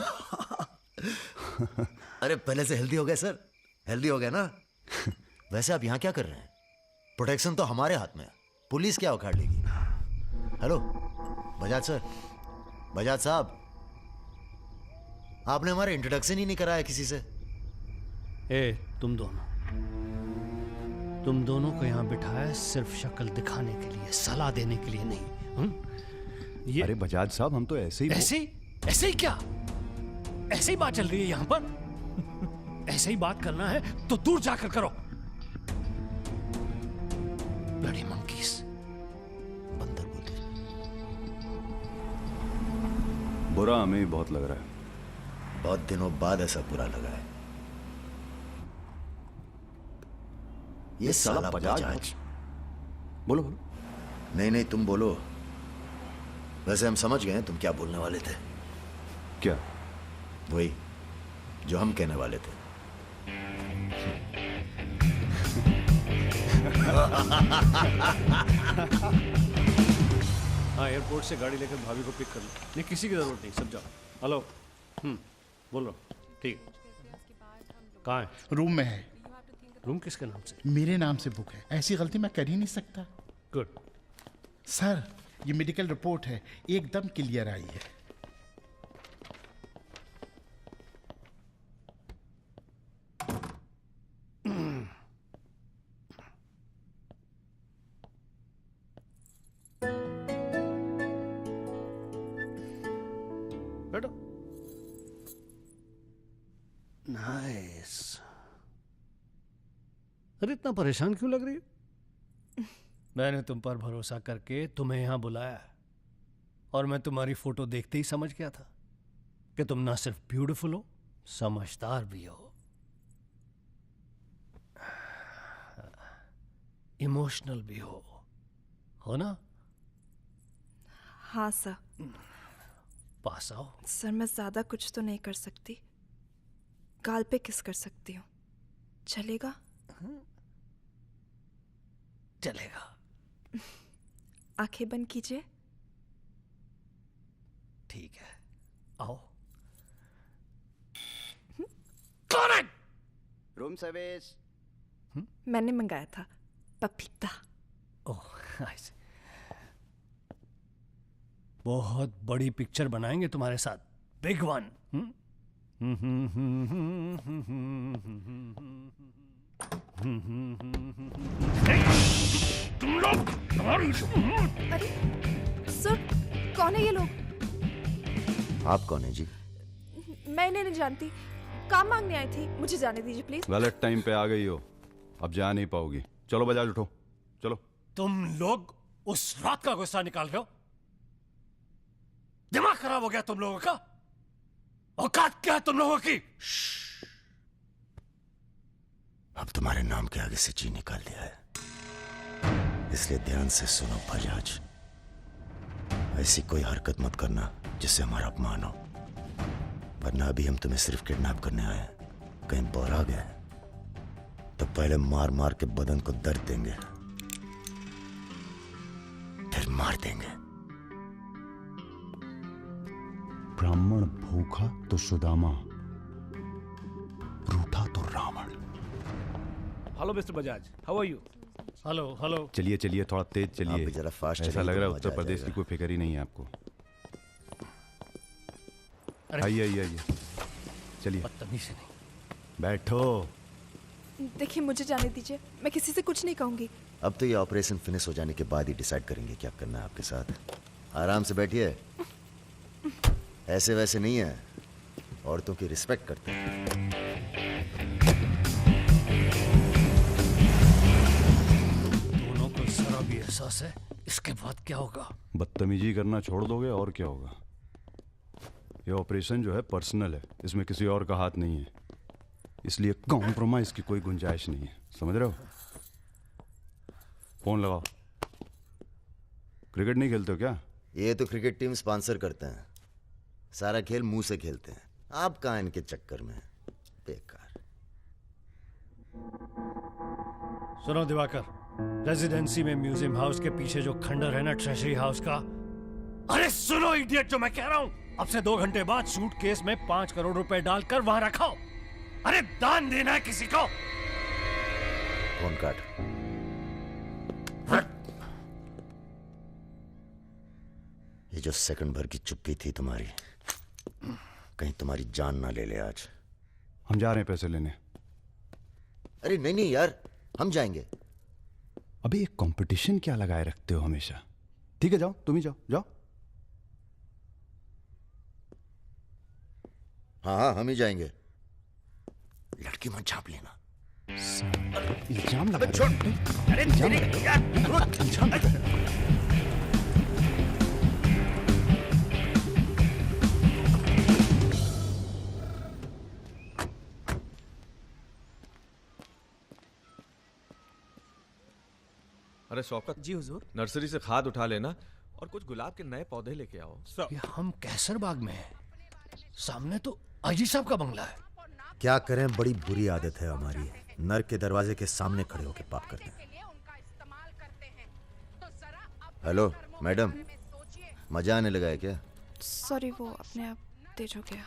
[SPEAKER 3] अरे पहले से हेल्दी हो गए सर, हेल्दी हो गए ना। वैसे आप यहाँ क्या कर रहे हैं? प्रोटेक्शन तो हमारे हाथ में है, पुलिस क्या उखाड़ लेगी? हेलो बजाज सर, बजाज साहब, आपने हमारा इंट्रोडक्शन ही नहीं कराया किसी से।
[SPEAKER 18] तुम दोनों को यहाँ बिठाया सिर्फ शक्ल दिखाने के लिए, सलाह देने के लिए नहीं। ये
[SPEAKER 2] अरे बजाज साहब, हम तो ऐसे ही
[SPEAKER 18] ऐसे ही क्या? ऐसे ही बात चल रही है यहाँ पर। ऐसे ही बात करना है तो दूर जाकर करो। ब्लडी मंकीज,
[SPEAKER 3] बंदर बुद्धि।
[SPEAKER 2] बुरा हमें बहुत लग रहा है।
[SPEAKER 3] बहुत दिनों बाद ऐसा बुरा लगा है। ये साला बजाज।
[SPEAKER 2] बोलो।
[SPEAKER 3] नहीं तुम बोलो। वैसे हम समझ गए तुम क्या बोलने वाले थे।
[SPEAKER 2] क्या?
[SPEAKER 3] वही जो हम कहने वाले थे।
[SPEAKER 18] हाँ, एयरपोर्ट से गाड़ी लेकर भाभी को पिक कर लो। नहीं, किसी की जरूरत नहीं, सब जाओ। हेलो, बोलो। ठीक, कहाँ है?
[SPEAKER 19] रूम में है।
[SPEAKER 18] रूम किसके नाम से?
[SPEAKER 19] मेरे नाम से बुक है, ऐसी गलती मैं कर ही नहीं सकता।
[SPEAKER 18] गुड।
[SPEAKER 19] सर, ये मेडिकल रिपोर्ट है, एकदम क्लियर आई है।
[SPEAKER 18] बैठो। नाइस। अरे इतना परेशान क्यों लग रही है? मैंने तुम पर भरोसा करके तुम्हें यहां बुलाया, और मैं तुम्हारी फोटो देखते ही समझ गया था कि तुम ना सिर्फ ब्यूटीफुल हो, समझदार भी हो, इमोशनल भी हो ना?
[SPEAKER 20] हाँ सर।
[SPEAKER 18] पास आओ।
[SPEAKER 20] सर, मैं ज्यादा कुछ तो नहीं कर सकती, गाल पे किस कर सकती हूँ, चलेगा?
[SPEAKER 18] चलेगा।
[SPEAKER 20] आंखें बंद कीजिए।
[SPEAKER 18] ठीक है, आओ।
[SPEAKER 20] कौन है?
[SPEAKER 21] Room service.
[SPEAKER 20] मैंने मंगाया था, पपीता।
[SPEAKER 18] ओह, ऐसे। बहुत बड़ी पिक्चर बनाएंगे तुम्हारे साथ, बिग वन।
[SPEAKER 20] तुम लोग अरे सर, कौन है ये लोग?
[SPEAKER 3] आप कौन है जी?
[SPEAKER 20] मैं इन्हें नहीं जानती, काम मांगने आई थी, मुझे जाने दीजिए प्लीज।
[SPEAKER 2] गलत टाइम पे आ गई हो, अब जा नहीं पाओगी। चलो बजाज, उठो चलो।
[SPEAKER 18] तुम लोग उस रात का गुस्सा निकाल रहे हो? दिमाग खराब हो गया तुम लोगों का? औकात क्या है तुम लोगों की?
[SPEAKER 3] अब तुम्हारे नाम के आगे से जी निकाल दिया है, इसलिए ध्यान से सुनो बजाज। ऐसी कोई हरकत मत करना जिससे हमारा अपमान हो, वरना अभी हम तुम्हें सिर्फ किडनैप करने आए हैं। कहीं बौरा गए तो पहले मार मार के बदन को दर्द देंगे, फिर मार देंगे।
[SPEAKER 2] ब्राह्मण भूखा तो सुदामा, रूठा तो Ravan.
[SPEAKER 6] Hello mister Bajaj, how are you?
[SPEAKER 18] Hello hello.
[SPEAKER 2] चलिए चलिए, थोड़ा तेज
[SPEAKER 3] आप
[SPEAKER 2] चलिए।
[SPEAKER 3] भी जरा फास्ट
[SPEAKER 2] ऐसा
[SPEAKER 3] चलिए
[SPEAKER 2] लग
[SPEAKER 3] तो
[SPEAKER 2] रहा है
[SPEAKER 3] मजा
[SPEAKER 2] उत्तर
[SPEAKER 3] आ
[SPEAKER 2] प्रदेश की
[SPEAKER 3] जाएगा।
[SPEAKER 2] कोई फिक्र ही नहीं है आपको। आइए आइए आइए, चलिए।
[SPEAKER 18] बदतमीजी नहीं।
[SPEAKER 2] बैठो।
[SPEAKER 20] देखिए मुझे जाने दीजिए, मैं किसी से कुछ नहीं कहूंगी।
[SPEAKER 3] अब तो ये ऑपरेशन फिनिश हो जाने के बाद ही डिसाइड करेंगे क्या करना है आपके साथ। आराम से बैठिए, ऐसे वैसे नहीं है, औरतों की रिस्पेक्ट करते हैं।
[SPEAKER 18] दोनों को जरा भी एहसास है इसके बाद क्या होगा।
[SPEAKER 2] बदतमीजी करना छोड़ दोगे और क्या होगा। ये ऑपरेशन जो है पर्सनल है, इसमें किसी और का हाथ नहीं है, इसलिए कॉम्प्रोमाइज की कोई गुंजाइश नहीं है, समझ रहे हो। फोन लगाओ। क्रिकेट नहीं खेलते हो क्या?
[SPEAKER 3] ये तो क्रिकेट टीम स्पॉन्सर करते हैं, सारा खेल मुंह से खेलते हैं। आप कहाँ इनके चक्कर में, बेकार।
[SPEAKER 18] सुनो दिवाकर, रेजिडेंसी में म्यूजियम हाउस के पीछे जो खंडर है ना ट्रेजरी हाउस का, अरे सुनो इडियट, जो मैं कह रहा हूं, अब से 2 घंटे बाद सूटकेस में 5 करोड़ रुपए डालकर वहां रखो। अरे दान देना है किसी को।
[SPEAKER 3] फोन काट। ये जो सेकंड भर की चुप्पी थी तुम्हारी, कहीं तुम्हारी जान ना ले ले आज।
[SPEAKER 2] हम जा रहे हैं पैसे लेने।
[SPEAKER 3] अरे नहीं नहीं यार, हम जाएंगे।
[SPEAKER 2] अबे एक कंपटीशन क्या लगाए रखते हो हमेशा। ठीक है जाओ, तुम ही जाओ जाओ।
[SPEAKER 3] हाँ हाँ हम ही जाएंगे। लड़की मत झाप लेना।
[SPEAKER 2] इल्जाम लगा।
[SPEAKER 3] छोड़। अरे यार
[SPEAKER 13] अरे शौकत
[SPEAKER 11] जी हुजूर।
[SPEAKER 13] नर्सरी से खाद उठा लेना और कुछ गुलाब के नए पौधे लेके आओ।
[SPEAKER 18] ये हम कैसर बाग में है, सामने तो अजी साहब का बंगला है।
[SPEAKER 3] क्या करें, बड़ी बुरी आदत है हमारी, नर के दरवाजे के सामने खड़े होकर पाप करते हैं। हेलो मैडम, मजा आने लगा है क्या?
[SPEAKER 20] सॉरी, वो अपने आप तेज हो गया।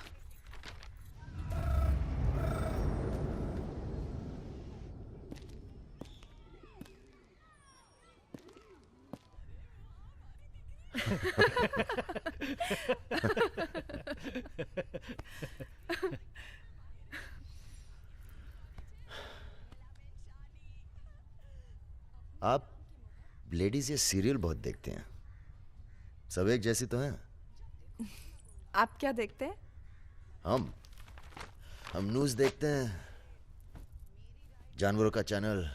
[SPEAKER 3] आप लेडीज ये सीरियल बहुत देखते हैं, सब एक जैसी तो हैं।
[SPEAKER 20] आप क्या देखते हैं?
[SPEAKER 3] हम न्यूज़ देखते हैं, जानवरों का चैनल,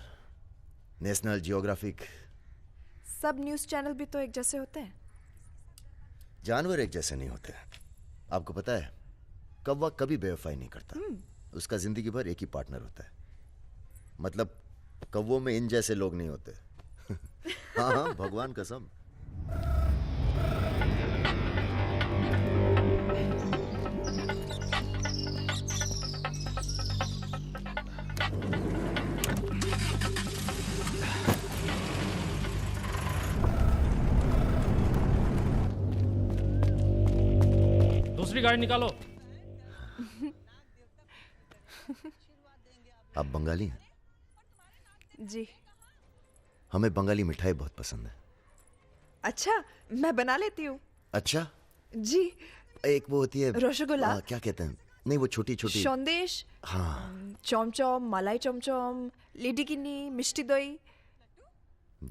[SPEAKER 3] नेशनल जियोग्राफिक।
[SPEAKER 20] सब न्यूज़ चैनल भी तो एक जैसे होते हैं।
[SPEAKER 3] जानवर एक जैसे नहीं होते। आपको पता है, कौवा कभी बेवफाई नहीं करता, उसका जिंदगी भर एक ही पार्टनर होता है। मतलब कौवों में इन जैसे लोग नहीं होते। हाँ हाँ भगवान कसम।
[SPEAKER 10] दूसरी गाड़ी निकालो।
[SPEAKER 3] आप बंगाली हैं?
[SPEAKER 20] जी।
[SPEAKER 3] हमें बंगाली मिठाई बहुत पसंद है।
[SPEAKER 20] अच्छा, मैं बना लेती हूँ।
[SPEAKER 3] अच्छा
[SPEAKER 20] जी।
[SPEAKER 3] एक वो होती है
[SPEAKER 20] रसगुल्ला।
[SPEAKER 3] क्या कहते हैं, नहीं वो छोटी छोटी।
[SPEAKER 20] सौंदेश।
[SPEAKER 3] हाँ।
[SPEAKER 20] चमचम, मलाई चमचम, लेडीकिनी, मिष्टी दही।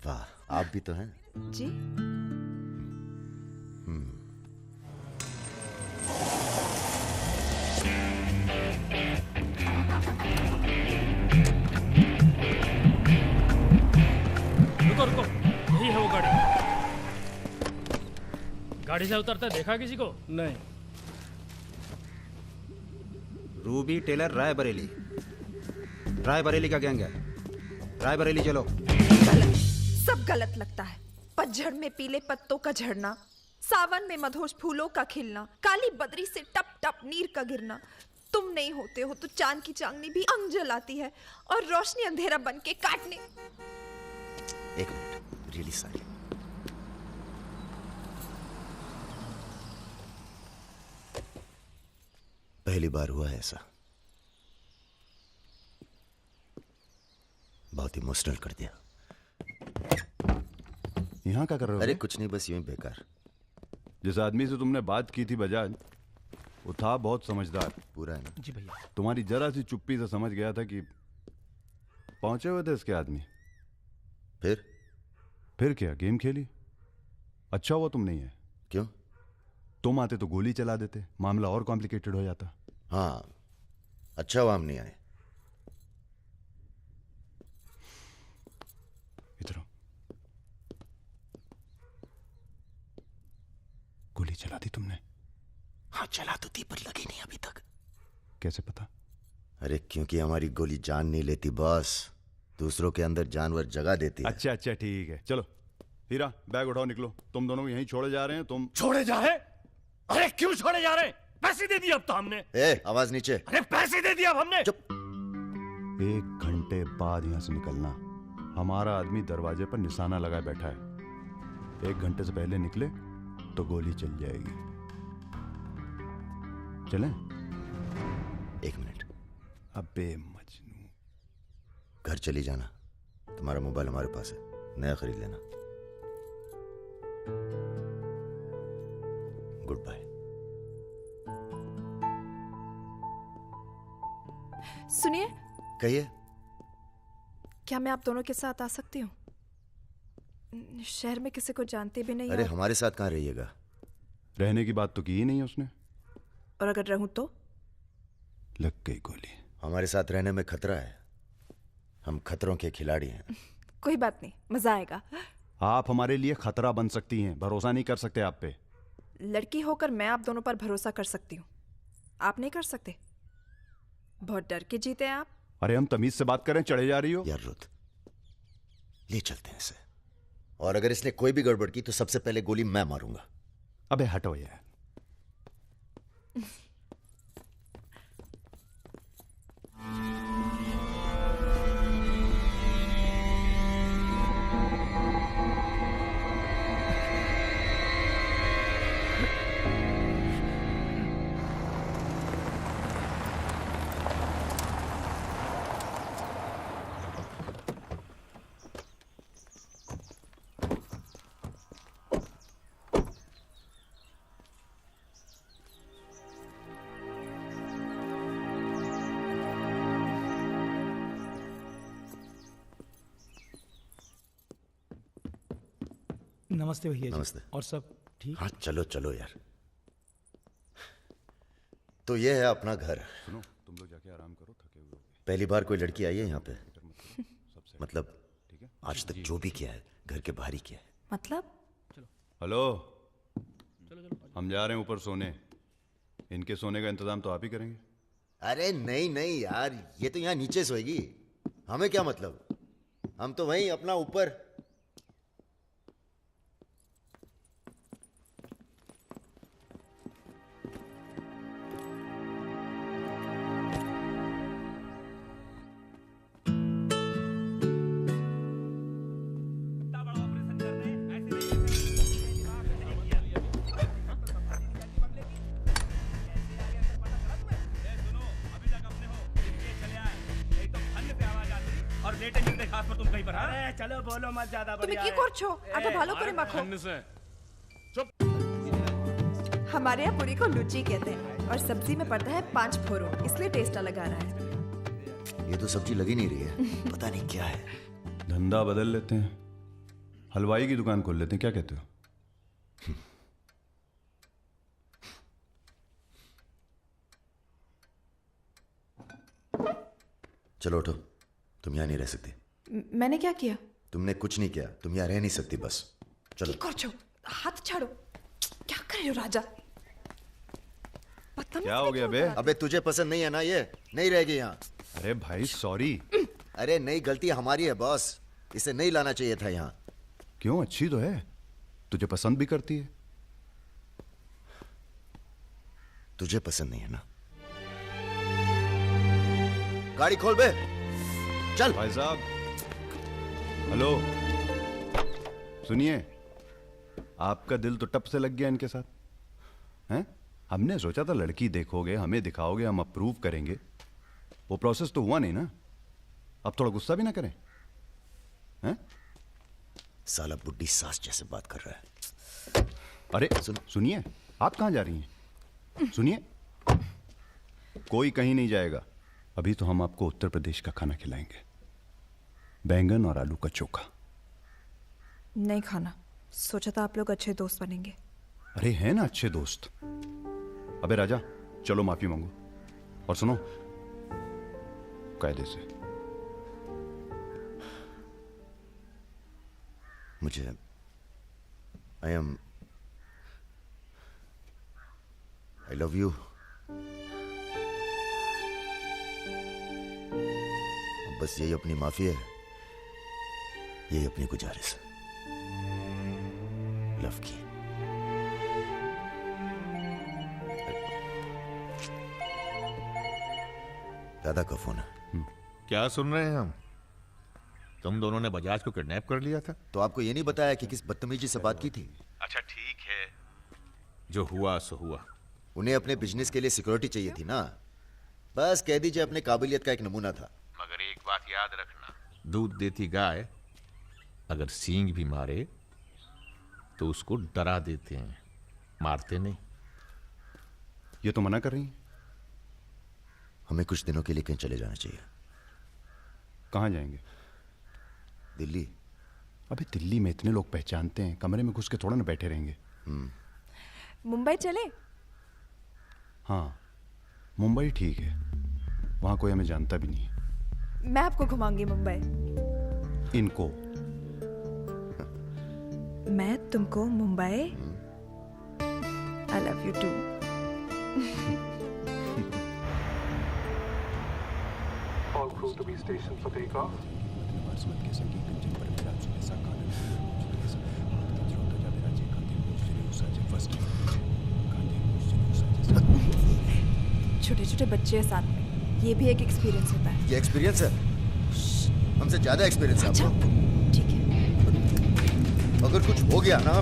[SPEAKER 3] वाह, आप भी तो हैं।
[SPEAKER 20] जी।
[SPEAKER 10] रुको रुको, यही है वो गाड़ी। गाड़ी से उतरता देखा किसी को?
[SPEAKER 6] नहीं।
[SPEAKER 14] रूबी टेलर रायबरेली, रायबरेली का गैंग है। रायबरेली चलो।
[SPEAKER 20] गलत, सब गलत लगता है। पतझड़ में पीले पत्तों का झड़ना, सावन में मधोश फूलों का खिलना, काली बदरी से टप टप नीर का गिरना। तुम नहीं होते हो तो चांद की चांदनी भी अंग जलाती है और रोशनी अंधेरा बन के काटने।
[SPEAKER 3] एक मिनट, रियली सॉरी। पहली बार हुआ है ऐसा। बहुत इमोशनल कर दिया।
[SPEAKER 2] यहाँ क्या कर रहे हो?
[SPEAKER 3] अरे कुछ नहीं, बस यूं ही बेकार।
[SPEAKER 2] जिस आदमी से तुमने बात की थी बजाज, वो था बहुत समझदार।
[SPEAKER 3] पूरा है ना?
[SPEAKER 5] जी भैया।
[SPEAKER 2] तुम्हारी जरा सी चुप्पी से समझ गया था कि पहुंचे हुए थे इसके आदमी। फिर क्या गेम खेली? अच्छा हुआ तुम नहीं है।
[SPEAKER 3] क्यों?
[SPEAKER 2] तुम आते तो गोली चला देते, मामला और कॉम्प्लिकेटेड हो जाता।
[SPEAKER 3] हाँ, अच्छा हुआ हम नहीं आए।
[SPEAKER 2] इधर आओ। गोली चला दी तुमने?
[SPEAKER 3] हाँ चला तो थी, पर लगी नहीं अभी तक।
[SPEAKER 2] कैसे पता?
[SPEAKER 3] अरे क्योंकि हमारी गोली जान नहीं लेती बॉस, दूसरों के अंदर जानवर जगा देती है।
[SPEAKER 2] अच्छा अच्छा ठीक है, चलो हीरा बैग उठाओ, निकलो। तुम दोनों यहीं छोड़े जा रहे हैं। तुम
[SPEAKER 18] छोड़े जा रहे? अरे क्यों छोड़े जा रहे? पैसे दे दिए अब तो हमने।
[SPEAKER 3] आवाज नीचे।
[SPEAKER 18] अरे पैसे दे दिया अब हमने।
[SPEAKER 3] चुप।
[SPEAKER 2] 1 घंटे बाद यहां से निकलना। हमारा आदमी दरवाजे पर निशाना लगाए बैठा है। 1 घंटे से पहले निकले तो गोली चल जाएगी। चलें?
[SPEAKER 3] 1 मिनट।
[SPEAKER 2] अबे मजनू,
[SPEAKER 3] घर चली जाना। तुम्हारा मोबाइल हमारे पास है, नया खरीद लेना। Good bye.
[SPEAKER 20] सुनिए।
[SPEAKER 3] कहिए।
[SPEAKER 20] क्या मैं आप दोनों के साथ आ सकती हूँ? शहर में किसी को जानते भी नहीं।
[SPEAKER 3] अरे हमारे साथ कहाँ रहिएगा?
[SPEAKER 2] रहने की बात तो की ही नहीं उसने।
[SPEAKER 20] और अगर रहूं तो?
[SPEAKER 2] लग गई गोली।
[SPEAKER 3] हमारे साथ रहने में खतरा है, हम खतरों के खिलाड़ी हैं।
[SPEAKER 20] कोई बात नहीं, मजा आएगा।
[SPEAKER 2] आप हमारे लिए खतरा बन सकती हैं, भरोसा नहीं कर सकते आप पे।
[SPEAKER 20] लड़की होकर मैं आप दोनों पर भरोसा कर सकती हूँ, आप नहीं कर सकते। बहुत डर के जीते हैं आप।
[SPEAKER 2] अरे हम तमीज से बात करें, चढ़े जा रही हो।
[SPEAKER 3] यार रुत, ले चलते हैं इसे, और अगर इसने कोई भी गड़बड़ की तो सबसे पहले गोली मैं मारूंगा।
[SPEAKER 2] अबे हटो यार।
[SPEAKER 5] नमस्ते भैया जी।
[SPEAKER 3] नमस्ते।
[SPEAKER 5] और सब ठीक?
[SPEAKER 3] हाँ चलो चलो यार। तो ये है अपना घर।
[SPEAKER 2] सुनो, तुम लोग जाके आराम करो, थके हुए हो।
[SPEAKER 3] पहली बार कोई लड़की आई है यहाँ पे? मतलब आज तक जो भी किया है घर के बाहर ही किया है।
[SPEAKER 20] मतलब?
[SPEAKER 2] हेलो, हम जा रहे हैं ऊपर सोने। इनके सोने का इंतजाम तो आप ही करेंगे।
[SPEAKER 3] अरे नहीं नहीं यार, ये तो यहाँ नीचे सोएगी, हमें क्या मतलब, हम तो वहीं अपना ऊपर।
[SPEAKER 5] चलो बोलो मत ज्यादा।
[SPEAKER 20] তুমি কি করছো? আটা ভালো করে মাখো। हमारे यहाँ पूरी को लुची कहते हैं और सब्जी में पड़ता है 5 फोरो, इसलिए टेस्ट अलग आ रहा है।
[SPEAKER 3] ये तो सब्जी लगी नहीं रही है, पता नहीं क्या है।
[SPEAKER 2] धंधा बदल लेते हैं, हलवाई की दुकान खोल लेते हैं, क्या कहते हो?
[SPEAKER 3] चलो उठो, तुम यहाँ नहीं रह सकती।
[SPEAKER 20] मैंने क्या किया?
[SPEAKER 3] तुमने कुछ नहीं किया, तुम यहाँ रह नहीं सकती, बस चलो।
[SPEAKER 20] हाथ छाड़ो। क्या कर रहे हो राजा?
[SPEAKER 2] क्या हो गया बे?
[SPEAKER 3] अबे तुझे पसंद नहीं है ना ये, नहीं रहेगी यहाँ।
[SPEAKER 2] अरे भाई सॉरी।
[SPEAKER 3] अरे नहीं, गलती हमारी है बॉस, इसे नहीं लाना चाहिए था यहाँ।
[SPEAKER 2] क्यों, अच्छी तो है, तुझे पसंद भी करती है।
[SPEAKER 3] तुझे पसंद नहीं है ना? गाड़ी खोल बे, चल।
[SPEAKER 2] भाई साहब, हेलो, सुनिए, आपका दिल तो टप से लग गया इनके साथ, हैं? हमने सोचा था लड़की देखोगे, हमें दिखाओगे, हम अप्रूव करेंगे। वो प्रोसेस तो हुआ नहीं ना। अब थोड़ा गुस्सा भी ना करें। हैं?
[SPEAKER 3] साला बुड्ढी सास जैसे बात कर रहा है।
[SPEAKER 2] अरे सुनिए, आप कहाँ जा रही हैं? सुनिए, कोई कहीं नहीं जाएगा। अभी तो हम आपको उत्तर प्रदेश का खाना खिलाएंगे, बैंगन और आलू का चोखा।
[SPEAKER 20] नहीं खाना, सोचा था आप लोग अच्छे दोस्त बनेंगे।
[SPEAKER 2] अरे हैं ना अच्छे दोस्त। अबे राजा, चलो माफी मांगो। और सुनो, कायदे से।
[SPEAKER 3] मुझे I love you. बस यही अपनी माफी है, यही अपनी गुजारिश है लव की। दादा का फोन है।
[SPEAKER 16] क्या सुन रहे हैं हम? तुम दोनों ने बजाज को किडनैप कर लिया था?
[SPEAKER 3] तो आपको ये नहीं बताया कि किस बदतमीजी से बात की थी?
[SPEAKER 16] अच्छा ठीक है, जो हुआ सो हुआ।
[SPEAKER 3] उन्हें अपने बिजनेस के लिए सिक्योरिटी चाहिए थी ना, बस कह दीजिए अपने काबिलियत का एक नमूना था।
[SPEAKER 16] मगर एक बात याद रखना, दूध देती गाय अगर सींग भी मारे तो उसको डरा देते हैं, मारते नहीं।
[SPEAKER 2] ये तो मना कर रही हैं।
[SPEAKER 3] हमें कुछ दिनों के लिए कहीं चले जाना चाहिए।
[SPEAKER 2] कहाँ जाएंगे?
[SPEAKER 3] दिल्ली।
[SPEAKER 2] अबे दिल्ली में इतने लोग पहचानते हैं, कमरे में घुस के थोड़ा ना बैठे रहेंगे।
[SPEAKER 20] मुंबई चले?
[SPEAKER 2] हाँ, मुंबई ठीक है, वहां कोई हमें जानता भी नहीं है।
[SPEAKER 20] मैं आपको घुमाऊंगी मुंबई।
[SPEAKER 2] इनको?
[SPEAKER 20] मैं तुमको Mumbai. I love you too.
[SPEAKER 6] All crew to be stationed for takeoff.
[SPEAKER 20] छोटे छोटे बच्चे हैं साथ में, ये भी एक एक्सपीरियंस होता है।
[SPEAKER 3] ये एक्सपीरियंस है? हमसे ज्यादा एक्सपीरियंस है आपको।
[SPEAKER 20] ठीक है।
[SPEAKER 3] अगर कुछ हो गया ना,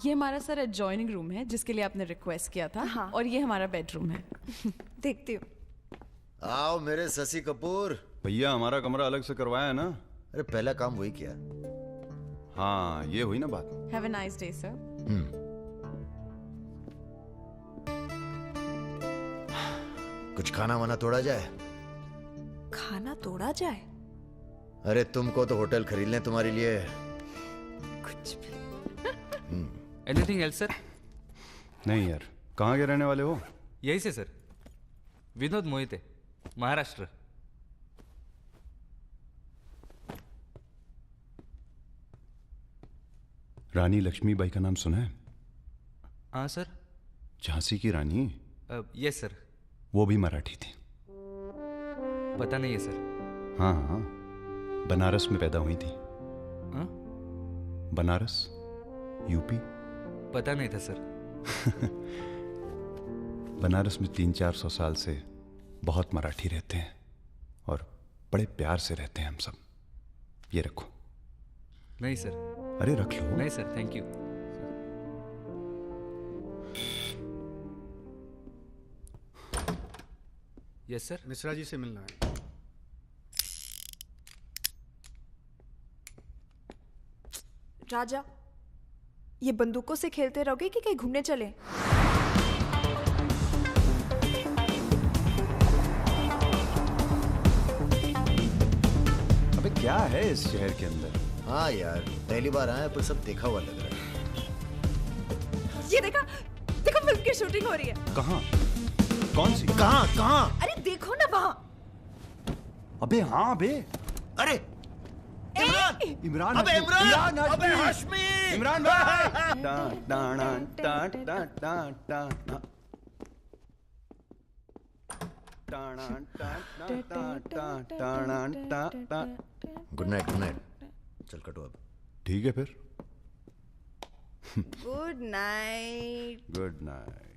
[SPEAKER 22] ये हमारा सर एडजॉइनिंग रूम है जिसके लिए आपने रिक्वेस्ट किया था। हाँ। और ये हमारा बेडरूम है।
[SPEAKER 20] देखती हूँ।
[SPEAKER 3] आओ मेरे शशि कपूर।
[SPEAKER 2] भैया हमारा कमरा अलग से करवाया है ना?
[SPEAKER 3] अरे पहला काम वही किया।
[SPEAKER 2] हाँ, ये हुई ना बात।
[SPEAKER 22] Have a nice day sir.
[SPEAKER 3] कुछ खाना वाना तोड़ा जाए?
[SPEAKER 20] खाना तोड़ा जाए?
[SPEAKER 3] अरे तुमको तो होटल खरीद लें तुम्हारे लिए।
[SPEAKER 20] कुछ भी।
[SPEAKER 23] Anything else sir?
[SPEAKER 2] नहीं यार, कहाँ के रहने वाले हो?
[SPEAKER 23] यही से सर, विनोद मोहिते, महाराष्ट्र।
[SPEAKER 2] रानी लक्ष्मीबाई का नाम सुना है?
[SPEAKER 23] हाँ सर।
[SPEAKER 2] झांसी की रानी?
[SPEAKER 23] Yes sir.
[SPEAKER 2] वो भी मराठी थी।
[SPEAKER 23] पता नहीं है सर।
[SPEAKER 2] हाँ हाँ, बनारस में पैदा हुई थी।
[SPEAKER 23] हाँ?
[SPEAKER 2] बनारस, यूपी।
[SPEAKER 23] पता नहीं था सर।
[SPEAKER 2] बनारस में 300-400 साल से बहुत मराठी रहते हैं और बड़े प्यार से रहते हैं हम सब। ये रखो।
[SPEAKER 23] नहीं सर।
[SPEAKER 2] अरे रख लो।
[SPEAKER 23] नहीं sir, thank you. Yes sir.
[SPEAKER 17] Mishra ji से मिलना है।
[SPEAKER 20] राजा, ये बंदूकों से खेलते रहोगे कि कहीं घूमने चले?
[SPEAKER 2] अबे क्या है इस शहर के अंदर?
[SPEAKER 3] हाँ यार, पहली बार आया पर सब देखा हुआ लग रहा है।
[SPEAKER 20] ये देखा, देखो फिल्म की शूटिंग हो रही है।
[SPEAKER 2] कहाँ? कौन सी?
[SPEAKER 3] कहाँ?
[SPEAKER 20] अरे देखो ना वहाँ।
[SPEAKER 2] अबे हाँ बे।
[SPEAKER 3] अरे
[SPEAKER 2] इमरान।
[SPEAKER 3] अबे इमरान। अबे हाशमी।
[SPEAKER 2] इमरान भाई।
[SPEAKER 3] Good night, good night. चल कटो अब।
[SPEAKER 2] ठीक है फिर।
[SPEAKER 20] Good night.
[SPEAKER 2] Good night.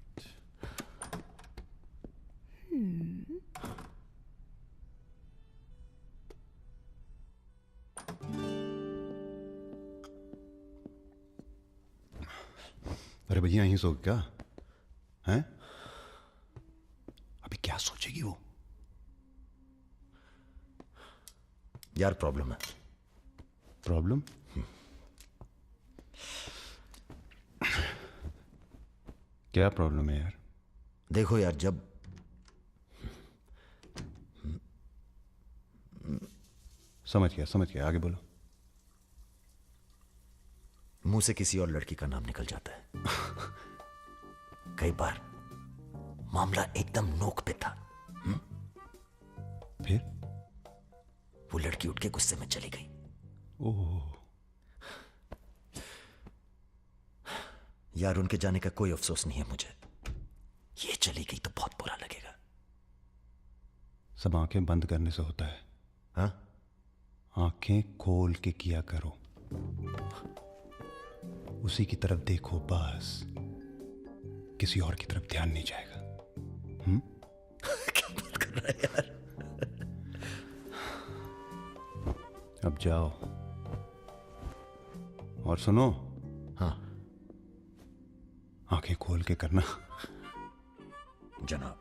[SPEAKER 2] अरे भैया यहीं सो क्या? हैं? अभी क्या सोचेगी वो?
[SPEAKER 3] यार प्रॉब्लम है।
[SPEAKER 2] प्रॉब्लम? क्या प्रॉब्लम है यार?
[SPEAKER 3] देखो यार, जब
[SPEAKER 2] समझ गया, आगे बोलो।
[SPEAKER 3] मुंह से किसी और लड़की का नाम निकल जाता है। कई बार मामला एकदम नोक पे था।
[SPEAKER 2] फिर
[SPEAKER 3] वो लड़की उठ के गुस्से में चली गई।
[SPEAKER 2] ओह।
[SPEAKER 3] यार उनके जाने का कोई अफसोस नहीं है मुझे। ये चली गई तो बहुत बुरा लगेगा।
[SPEAKER 2] सब आंखें बंद करने से होता है।
[SPEAKER 3] हाँ?
[SPEAKER 2] आंखें खोल के किया करो, उसी की तरफ देखो बस, किसी और की तरफ ध्यान नहीं जाएगा।
[SPEAKER 3] क्या बात कर रहा है यार?
[SPEAKER 2] अब जाओ और सुनो।
[SPEAKER 3] हाँ।
[SPEAKER 2] आंखें खोल के करना।
[SPEAKER 3] जनाब।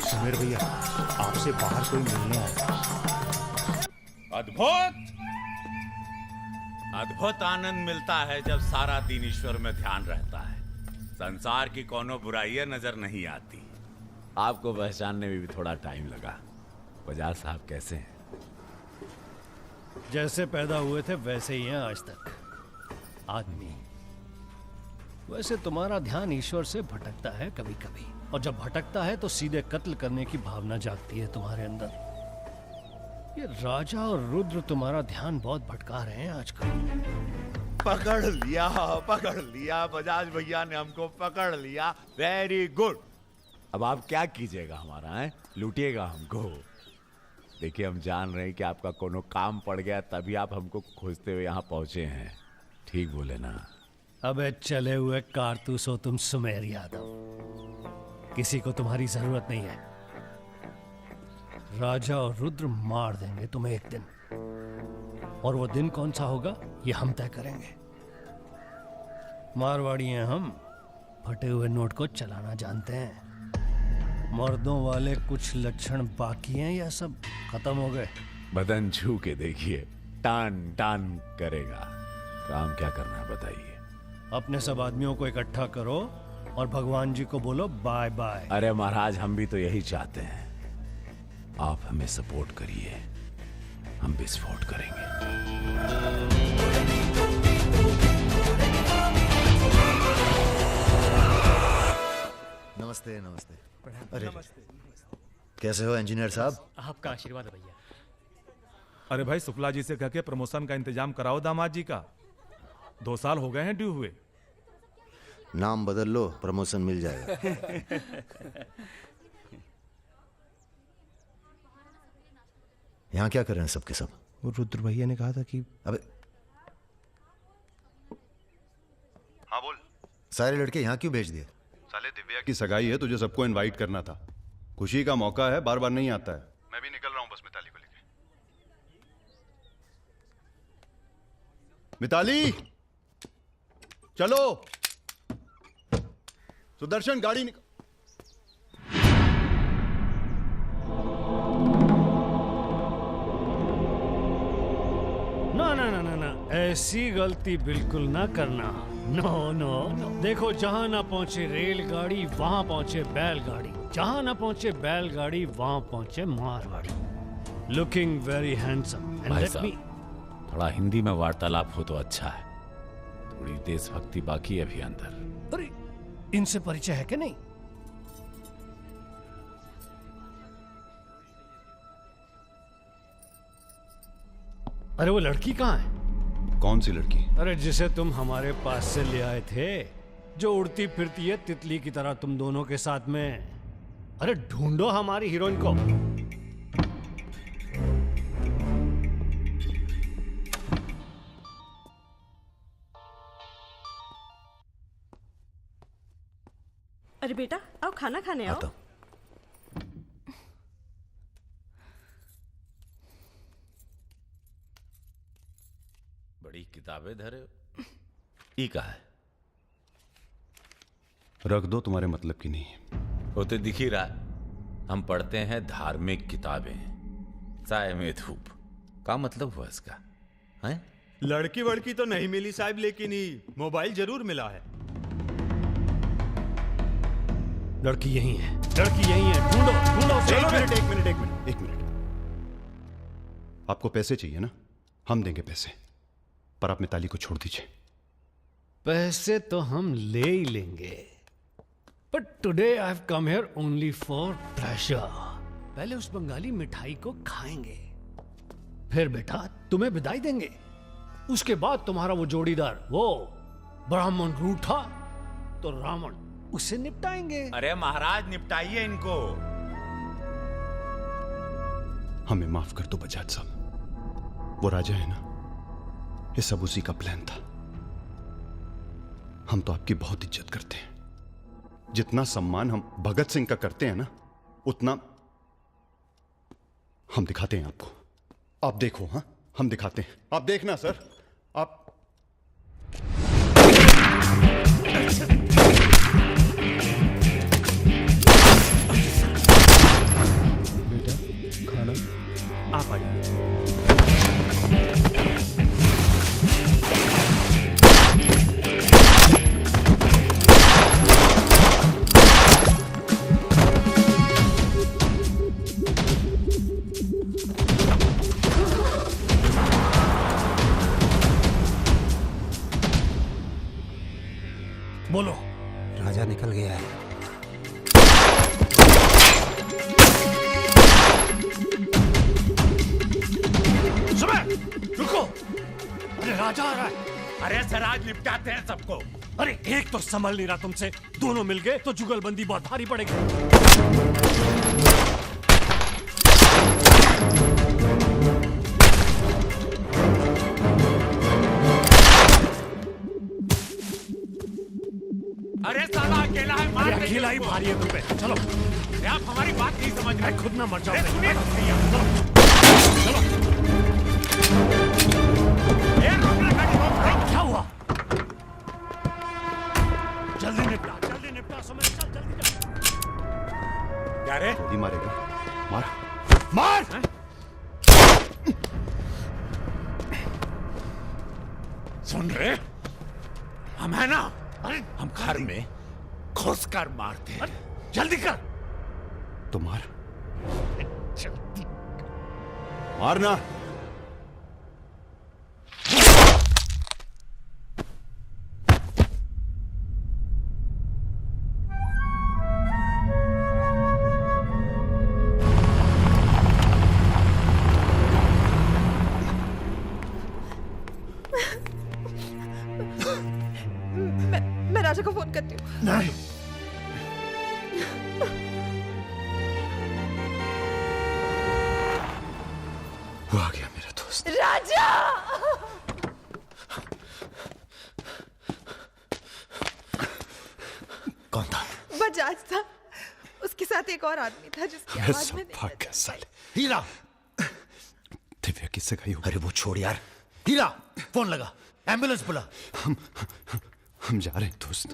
[SPEAKER 1] समीर भैया, आपसे बाहर कोई मिलने आया।
[SPEAKER 7] अद्भुत आनंद मिलता है जब सारा दिन ईश्वर में ध्यान रहता है। संसार की कोनो बुराइयां नजर नहीं आती। आपको पहचानने में भी थोड़ा टाइम लगा। बजाज साहब कैसे हैं?
[SPEAKER 18] जैसे पैदा हुए थे वैसे ही हैं आज तक। आदमी। वैसे तुम्हारा ध्यान ईश्वर से भटकता है कभी कभी, और जब भटकता है तो सीधे कत्ल करने की भावना जागती है तुम्हारे अंदर। ये राजा और रुद्र तुम्हारा ध्यान बहुत भटका रहे हैं आजकल।
[SPEAKER 7] पकड़ लिया बजाज भैया ने हमको पकड़ लिया। Very good. अब आप क्या कीजिएगा हमारा है? लूटिएगा हमको। देखिए हम जान रहे हैं कि आपका कोनो काम पड़ गया तभी आप हमको खोजते हुए यहाँ पहुंचे हैं। ठीक बोले ना?
[SPEAKER 18] अबे चले हुए कारतूस हो तुम सुमेर यादव। किसी को तुम्हारी जरूरत नहीं है। राजा और रुद्र मार देंगे तुम्हें एक दिन, और वो दिन कौन सा होगा ये हम तय करेंगे। मारवाड़ी हैं हम, फटे हुए नोट को चलाना जानते हैं। मर्दों वाले कुछ लक्षण बाकी हैं या सब खत्म हो गए?
[SPEAKER 7] बदन छू के देखिए, टान टान करेगा। काम क्या करना है बताइए।
[SPEAKER 18] अपने सब आदमियों को इकट्ठा करो और भगवान जी को बोलो बाय बाय।
[SPEAKER 7] अरे महाराज, हम भी तो यही चाहते हैं। आप हमें सपोर्ट करिए, हम विस्फोट करेंगे।
[SPEAKER 3] नमस्ते नमस्ते। अरे कैसे हो इंजीनियर साहब?
[SPEAKER 11] आपका आशीर्वाद है भैया।
[SPEAKER 13] अरे भाई, शुक्ला जी से कह के प्रमोशन का इंतजाम कराओ दामाद जी का। 2 साल हो गए हैं ड्यू हुए।
[SPEAKER 3] नाम बदल लो, प्रमोशन मिल जाएगा। यहाँ क्या कर रहे हैं सबके सब?
[SPEAKER 1] वो रुद्र भैया ने कहा था कि
[SPEAKER 3] अबे
[SPEAKER 2] हाँ बोल।
[SPEAKER 3] सारे लड़के यहाँ क्यों भेज दिए?
[SPEAKER 2] साले दिव्या की सगाई है, तुझे सबको इनवाइट करना था। खुशी का मौका है, बार बार नहीं आता है। मैं भी निकल रहा हूं बस मिताली को लेके। मिताली चलो। सुदर्शन गाड़ी निकल।
[SPEAKER 18] ना ना ना ना ना, ऐसी गलती बिल्कुल ना करना। No no no. देखो, जहां ना पहुंचे रेलगाड़ी वहां पहुंचे बैलगाड़ी, जहां ना पहुंचे बैलगाड़ी वहां पहुंचे मारवाड़ी। Looking very handsome.
[SPEAKER 7] भाई साहब, थोड़ा हिंदी में वार्तालाप हो तो अच्छा है। थोड़ी देशभक्ति बाकी है अभी अंदर।
[SPEAKER 18] अरे इनसे परिचय है कि नहीं? अरे वो लड़की कहाँ है?
[SPEAKER 2] कौन सी लड़की?
[SPEAKER 18] अरे जिसे तुम हमारे पास से ले आए थे, जो उड़ती फिरती है तितली की तरह तुम दोनों के साथ में। अरे ढूंढो हमारी हीरोइन को।
[SPEAKER 12] अरे बेटा, आओ खाना खाने आओ।
[SPEAKER 7] बड़ी किताबें धरे। ई का है?
[SPEAKER 2] रख दो, तुम्हारे मतलब की नहीं है।
[SPEAKER 7] वो तो दिख ही रहा है, हम पढ़ते हैं धार्मिक किताबें, साय में धूप। क्या मतलब हुआ इसका? हैं?
[SPEAKER 1] लड़की वड़की तो नहीं मिली साहब, लेकिन ही मोबाइल जरूर मिला है।
[SPEAKER 18] लड़की यही है, लड़की यही है, ढूंढो ढूंढो।
[SPEAKER 2] एक मिनट। आपको पैसे चाहिए ना? हम देंगे पैसे, पर आप मिताली को छोड़ दीजिए।
[SPEAKER 18] पैसे तो हम ले ही लेंगे, but today I have come here only for pleasure. पहले उस बंगाली मिठाई को खाएंगे, फिर बेटा तुम्हें विदाई देंगे। उसके बाद तुम्हारा वो जोड़ीदार, वो ब्राह्मण रूठा तो रावण, उसे निपटाएंगे।
[SPEAKER 7] अरे महाराज, निपटाइए इनको।
[SPEAKER 2] हमें माफ कर दो बजाज साहब, वो राजा है ना, ये सब उसी का प्लान था। हम तो आपकी बहुत इज्जत करते हैं। जितना सम्मान हम भगत सिंह का करते हैं ना, उतना हम दिखाते हैं आपको। आप देखो, हाँ हम दिखाते हैं, आप देखना सर। आप
[SPEAKER 18] बेटा खाना
[SPEAKER 1] आप आइए।
[SPEAKER 18] बोलो।
[SPEAKER 14] राजा निकल गया है।
[SPEAKER 18] सुबह रुको, अरे राजा आ रहा है।
[SPEAKER 7] अरे सर, आज निपटाते हैं सबको।
[SPEAKER 18] अरे एक तो संभल नहीं रहा तुमसे, दोनों मिल गए तो जुगलबंदी बहुत भारी पड़ेगी।
[SPEAKER 7] अरे साला अकेला है, मार देंगे
[SPEAKER 18] अकेला ही
[SPEAKER 7] उसको।
[SPEAKER 18] भारी है तुम पे। चलो,
[SPEAKER 7] अरे आप हमारी बात नहीं समझ रहे।
[SPEAKER 18] खुद ना मर जाओ।
[SPEAKER 7] अरे सुनिए।
[SPEAKER 18] चलो। क्या हुआ? जल्दी निपटा, समय चल, जल्दी चल।
[SPEAKER 7] क्या रे?
[SPEAKER 2] जल्दी मारेगा, मार
[SPEAKER 7] मार। सुन रहे, हम है ना, हम घर में घुस कर मारते हैं।
[SPEAKER 18] जल्दी कर।
[SPEAKER 2] तो मार, मारना।
[SPEAKER 20] मैं राजा को फोन करती हूँ।
[SPEAKER 18] नहीं,
[SPEAKER 2] वो आ गया मेरा दोस्त।
[SPEAKER 20] राजा!
[SPEAKER 3] कौन था?
[SPEAKER 20] बजाज था, उसके साथ एक और आदमी था जिसकी आवाज में नहीं
[SPEAKER 2] भाग साले।
[SPEAKER 3] हीरा,
[SPEAKER 2] दिव्या किससे गई हो?
[SPEAKER 3] अरे वो छोड़ यार। हीरा, फोन लगा, एम्बुलेंस बुला।
[SPEAKER 2] हम जा रहे हैं दोस्त,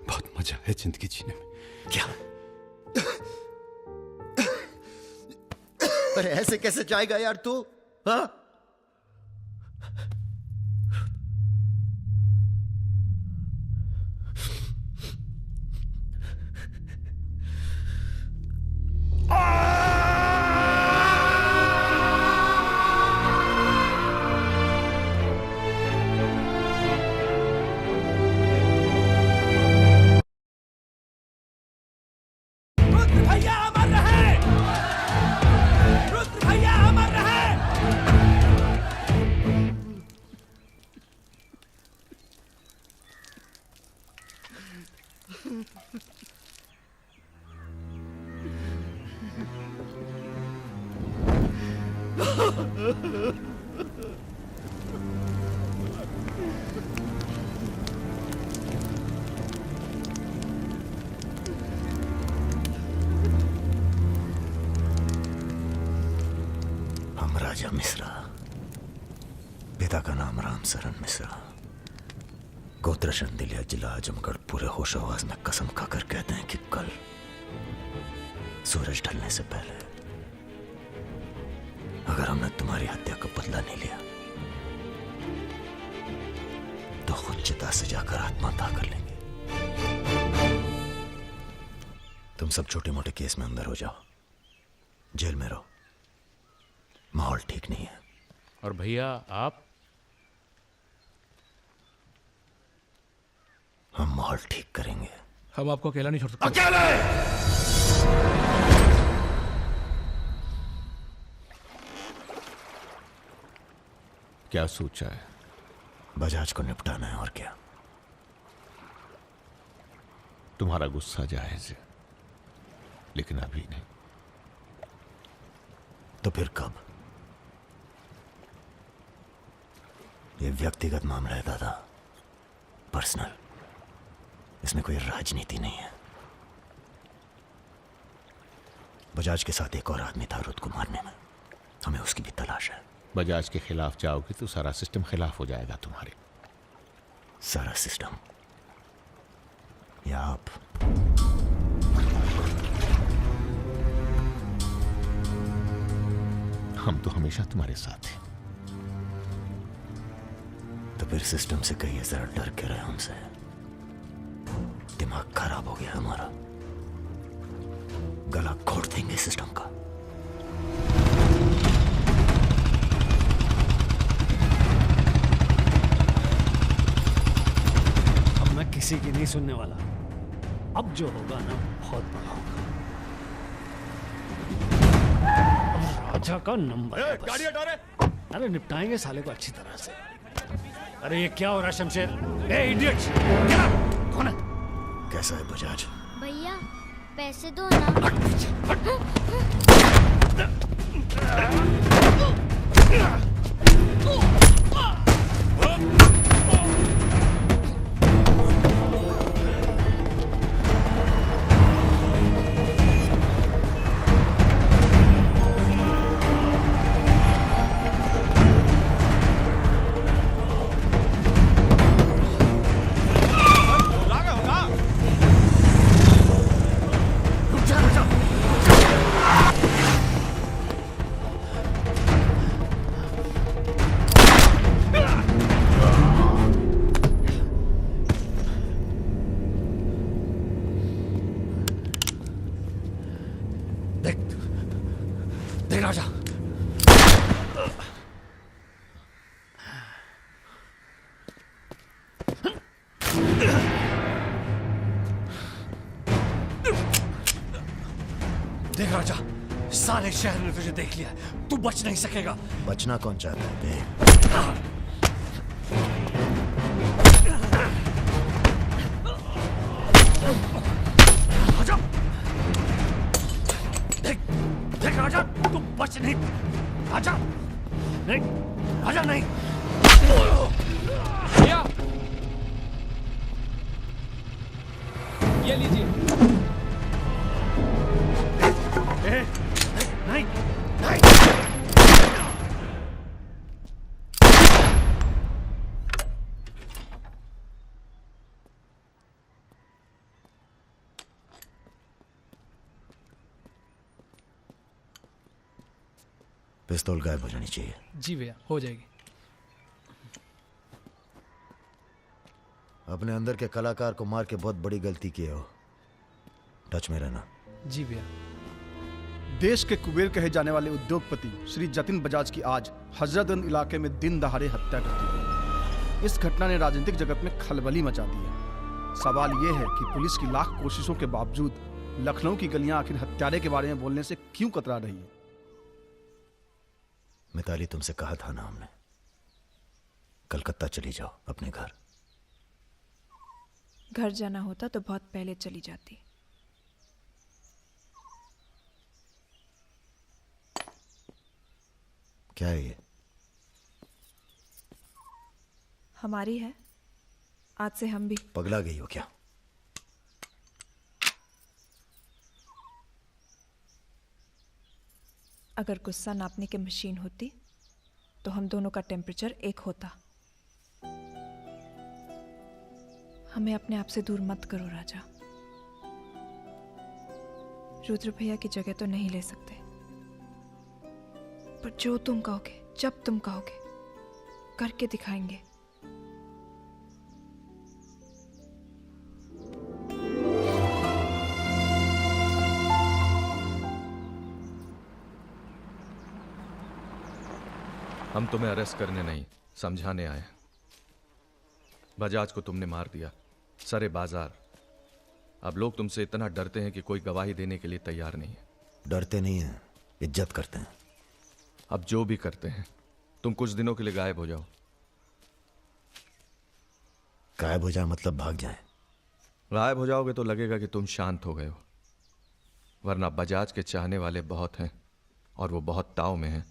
[SPEAKER 2] बहुत मजा है जिंदगी जीने में।
[SPEAKER 3] क्या? अरे ऐसे कैसे जाएगा यार तू? हाँ?
[SPEAKER 5] भैया अमर रहे, रुद्र भैया अमर रहे।
[SPEAKER 3] हम राजा मिश्रा, पिता का नाम राम सरन मिश्रा, गोत्रशन दिलिया जिला आजमगढ़ पूरे होश आवाज में कसम खाकर कहते हैं कि कल सूरज ढलने से पहले अगर हमने तुम्हारी हत्या का बदला नहीं लिया तो खुद चिता से जाकर आत्महत्या कर लेंगे। तुम सब छोटे मोटे केस में अंदर हो जाओ, जेल में रहो, माहौल ठीक नहीं है।
[SPEAKER 4] और भैया आप?
[SPEAKER 3] हम माहौल ठीक करेंगे।
[SPEAKER 4] हम आपको अकेला नहीं छोड़ सकते।
[SPEAKER 3] अकेले!
[SPEAKER 16] क्या सोचा है?
[SPEAKER 3] बजाज को निपटाना है और क्या।
[SPEAKER 16] तुम्हारा गुस्सा जायज है, लेकिन अभी नहीं।
[SPEAKER 3] तो फिर कब? ये व्यक्तिगत मामला है दादा, पर्सनल। इसमें कोई राजनीति नहीं है। बजाज के साथ एक और आदमी था रुद को मारने में, हमें उसकी भी तलाश है।
[SPEAKER 16] बजाज के खिलाफ जाओगे तो सारा सिस्टम खिलाफ हो जाएगा तुम्हारे।
[SPEAKER 3] सारा सिस्टम या आप?
[SPEAKER 16] हम तो हमेशा तुम्हारे साथ हैं।
[SPEAKER 3] तो फिर सिस्टम से कहिए जरा डर के रहे हमसे। दिमाग खराब हो गया हमारा, गला घोट देंगे सिस्टम का।
[SPEAKER 18] अब मैं किसी की नहीं सुनने वाला। अब जो होगा ना बहुत बड़ा होगा। अब राजा का नंबर है बस।
[SPEAKER 8] गाड़ी हटा रे।
[SPEAKER 18] अरे निपटाएंगे साले को अच्छी तरह से। अरे ये क्या हो रहा है शमशेर? ए इडियट! कौन है?
[SPEAKER 3] कैसा है बजाज?
[SPEAKER 9] भैया पैसे दो ना।
[SPEAKER 18] राजा देख राजा, सारे शहर ने तुझे देख लिया, तू बच नहीं सकेगा।
[SPEAKER 3] बचना कौन चाहता है?
[SPEAKER 18] राजा देख राजा, तू बच नहीं। राजा नहीं, राजा नहीं।
[SPEAKER 23] भैया ये लीजिए।
[SPEAKER 18] नहीं नहीं।
[SPEAKER 3] पिस्तौल गायब हो जानी चाहिए।
[SPEAKER 23] जी भैया हो जाएगी।
[SPEAKER 3] अपने अंदर के कलाकार को मार के बहुत बड़ी गलती की हो, टच में रहना।
[SPEAKER 23] जी भैया।
[SPEAKER 15] देश के कुबेर कहे जाने वाले उद्योगपति श्री जतिन बजाज की आज हजरतगंज इलाके में दिन दहाड़े हत्या कर दी गई। इस घटना ने राजनीतिक जगत में खलबली मचा दी है। सवाल यह है कि पुलिस की लाख कोशिशों के बावजूद लखनऊ की गलियां आखिर हत्यारे के बारे में बोलने से क्यों कतरा रही है?
[SPEAKER 3] मिताली, तुमसे कहा था ना हमने, कलकत्ता चली जाओ अपने घर।
[SPEAKER 20] घर जाना होता तो बहुत पहले चली जाती।
[SPEAKER 3] क्या है ये?
[SPEAKER 20] हमारी है, आज से हम भी।
[SPEAKER 3] पगला गई हो क्या?
[SPEAKER 20] अगर गुस्सा नापने की मशीन होती तो हम दोनों का टेम्परेचर एक होता। हमें अपने आप से दूर मत करो राजा। रुद्र भैया की जगह तो नहीं ले सकते, पर जो तुम कहोगे, जब तुम कहोगे, करके दिखाएंगे।
[SPEAKER 10] हम तुम्हें अरेस्ट करने नहीं, समझाने आए। बजाज को तुमने मार दिया, सरे बाजार। अब लोग तुमसे इतना डरते हैं कि कोई गवाही देने के लिए तैयार नहीं है।
[SPEAKER 3] डरते नहीं हैं, इज्जत करते हैं।
[SPEAKER 10] अब जो भी करते हैं, तुम कुछ दिनों के लिए गायब हो जाओ।
[SPEAKER 3] गायब हो जाए मतलब भाग जाए?
[SPEAKER 10] गायब हो जाओगे तो लगेगा कि तुम शांत हो गए हो, वरना बजाज के चाहने वाले बहुत हैं और वो बहुत ताव में हैं।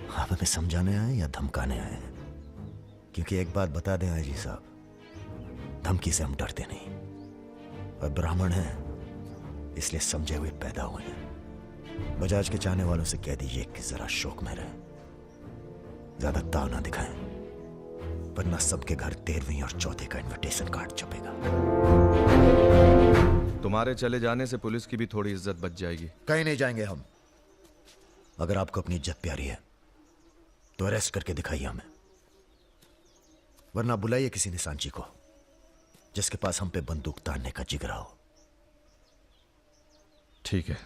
[SPEAKER 3] आप हमें समझाने आए या धमकाने आए? क्योंकि एक बात बता दें आईजी साहब, धमकी से हम डरते नहीं, और ब्राह्मण हैं इसलिए समझे हुए पैदा हुए हैं। बजाज के चाहने वालों से कह दीजिए कि जरा शौक में रहे, ज्यादा ताव ना दिखाएं, वरना सबके घर 13वीं और 4थे का इनविटेशन कार्ड छपेगा।
[SPEAKER 10] तुम्हारे चले जाने से पुलिस की भी थोड़ी इज्जत बच जाएगी।
[SPEAKER 3] कहीं नहीं जाएंगे हम। अगर आपको अपनी इज्जत प्यारी है तो अरेस्ट करके दिखाइए हमें, वरना बुलाइए किसी निशानची को जिसके पास हम पे बंदूक तानने का जिगरा हो।
[SPEAKER 10] ठीक है,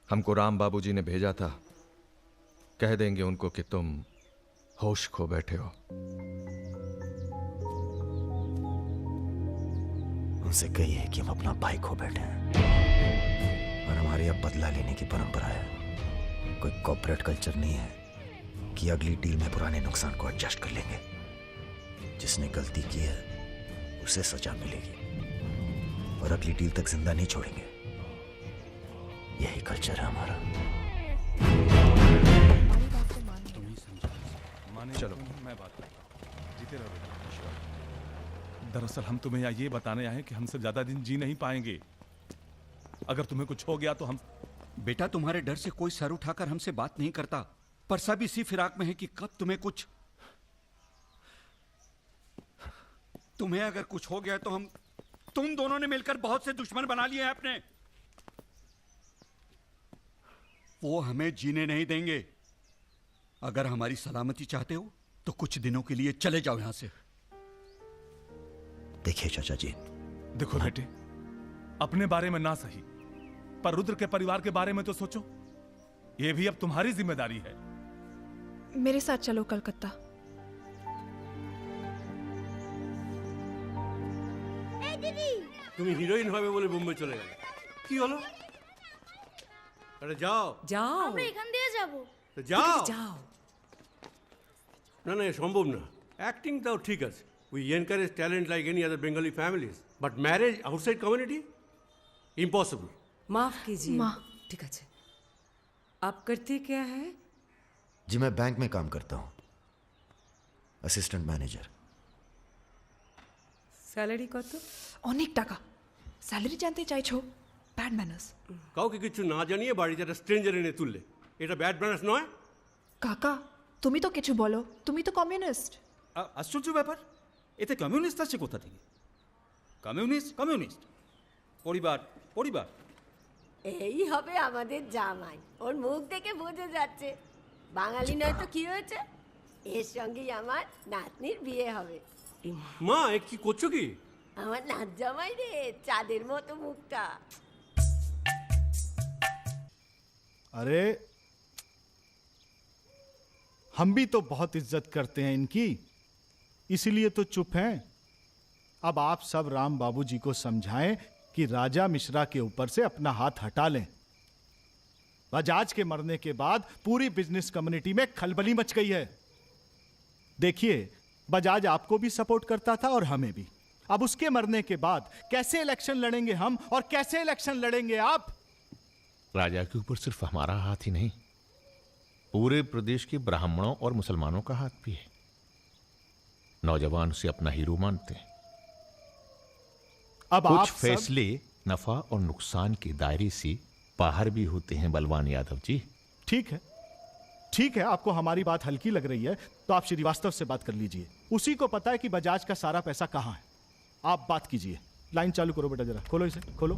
[SPEAKER 10] हमको राम बाबूजी ने भेजा था, कह देंगे उनको कि तुम होश खो बैठे हो।
[SPEAKER 3] उनसे कहिए कि हम अपना भाई खो बैठे हैं और हमारे यहाँ बदला लेने की परंपरा है। कोई कॉर्पोरेट कल्चर नहीं है कि अगली डील में पुराने नुकसान को एडजस्ट कर लेंगे। जिसने गलती की है उसे सजा मिलेगी और अगली डील तक जिंदा नहीं छोड़ेंगे। यही कल्चर है हमारा।
[SPEAKER 13] चलो मैं बात करता हूं। जीते रहो बेटा। दरअसल हम तुम्हें यहाँ ये बताने आए हैं कि हमसे ज्यादा दिन जी नहीं पाएंगे। अगर तुम्हें कुछ हो गया तो हम।
[SPEAKER 19] बेटा तुम्हारे डर से कोई सर उठाकर हमसे बात नहीं करता, पर सब इसी फिराक में है कि कब तुम्हें कुछ। तुम्हें अगर कुछ हो गया तो हम, तुम दोनों ने मिलकर बहुत से दुश्मन बना लिए हैं अपने। वो हमें जीने नहीं देंगे। अगर हमारी सलामती चाहते हो तो कुछ दिनों के लिए चले जाओ यहां से।
[SPEAKER 3] देखिए चाचा जी।
[SPEAKER 13] देखो बेटे, अपने बारे में ना सही, पर रुद्र के परिवार के बारे में तो सोचो। ये भी अब तुम्हारी जिम्मेदारी है।
[SPEAKER 20] मेरे साथ चलो कलकत्ता।
[SPEAKER 18] তুমি হিরোইন হবে বলে বোম্বে চলে গেলে, কি হলো? আরে যাও
[SPEAKER 9] যাও, আমরা এখান দিয়ে যাব।
[SPEAKER 18] তো যাও যাও। না না, সম্ভব না। অ্যাক্টিং তাও ঠিক আছে, we encourage talent like any other Bengali families, but marriage outside community impossible.
[SPEAKER 21] माफ कीजिए। ठीक है, आप करते क्या है?
[SPEAKER 3] जी मैं बैंक में काम करता हूँ, असिस्टेंट मैनेजर।
[SPEAKER 21] স্যালারি কত?
[SPEAKER 20] অনেক টাকা। স্যালারি জানতে চাইছো? Bad manners.
[SPEAKER 18] কাউকে কিছু না জানিয়ে বাড়িতে একটা স্ট্রেঞ্জার এনে তুললে, এটা ব্যাড ম্যানার্স নয়?
[SPEAKER 20] কাকা তুমি তো কিছু বলো, তুমি তো কমিউনিস্ট।
[SPEAKER 19] আশ্চর্য ব্যাপার, এতে কমিউনিস্ট আছে কোথা থেকে? কমিউনিস্ট কমিউনিস্ট, পরিবার পরিবার।
[SPEAKER 24] এই হবে আমাদের জামাই, ওর মুখ দেখে বোঝা যাচ্ছে। বাঙালি নয় তো কি হয়েছে, এর সঙ্গেই আমার নাতনির বিয়ে হবে।
[SPEAKER 18] মা এ কি করছো কি?
[SPEAKER 24] আমার নাত জামাই রে, চাঁদের মতো মুখটা।
[SPEAKER 1] अरे हम भी तो बहुत इज्जत करते हैं इनकी, इसीलिए तो चुप हैं। अब आप सब राम बाबूजी को समझाएं कि राजा मिश्रा के ऊपर से अपना हाथ हटा लें। बजाज के मरने के बाद पूरी बिजनेस कम्युनिटी में खलबली मच गई है। देखिए, बजाज आपको भी सपोर्ट करता था और हमें भी। अब उसके मरने के बाद कैसे इलेक्शन लड़ेंगे हम, और कैसे इलेक्शन लड़ेंगे आप?
[SPEAKER 16] राजा के ऊपर सिर्फ हमारा हाथ ही नहीं, पूरे प्रदेश के ब्राह्मणों और मुसलमानों का हाथ भी है। नौजवान उसे अपना हीरो मानते हैं।
[SPEAKER 1] अब
[SPEAKER 16] कुछ
[SPEAKER 1] आप
[SPEAKER 16] फैसले नफा और नुकसान के दायरे से बाहर भी होते हैं बलवान यादव जी।
[SPEAKER 1] ठीक है, ठीक है, आपको हमारी बात हल्की लग रही है तो आप श्रीवास्तव से बात कर लीजिए। उसी को पता है कि बजाज का सारा पैसा कहां है। आप बात कीजिए। लाइन चालू करो बेटा, जरा खोलो इसे, खोलो।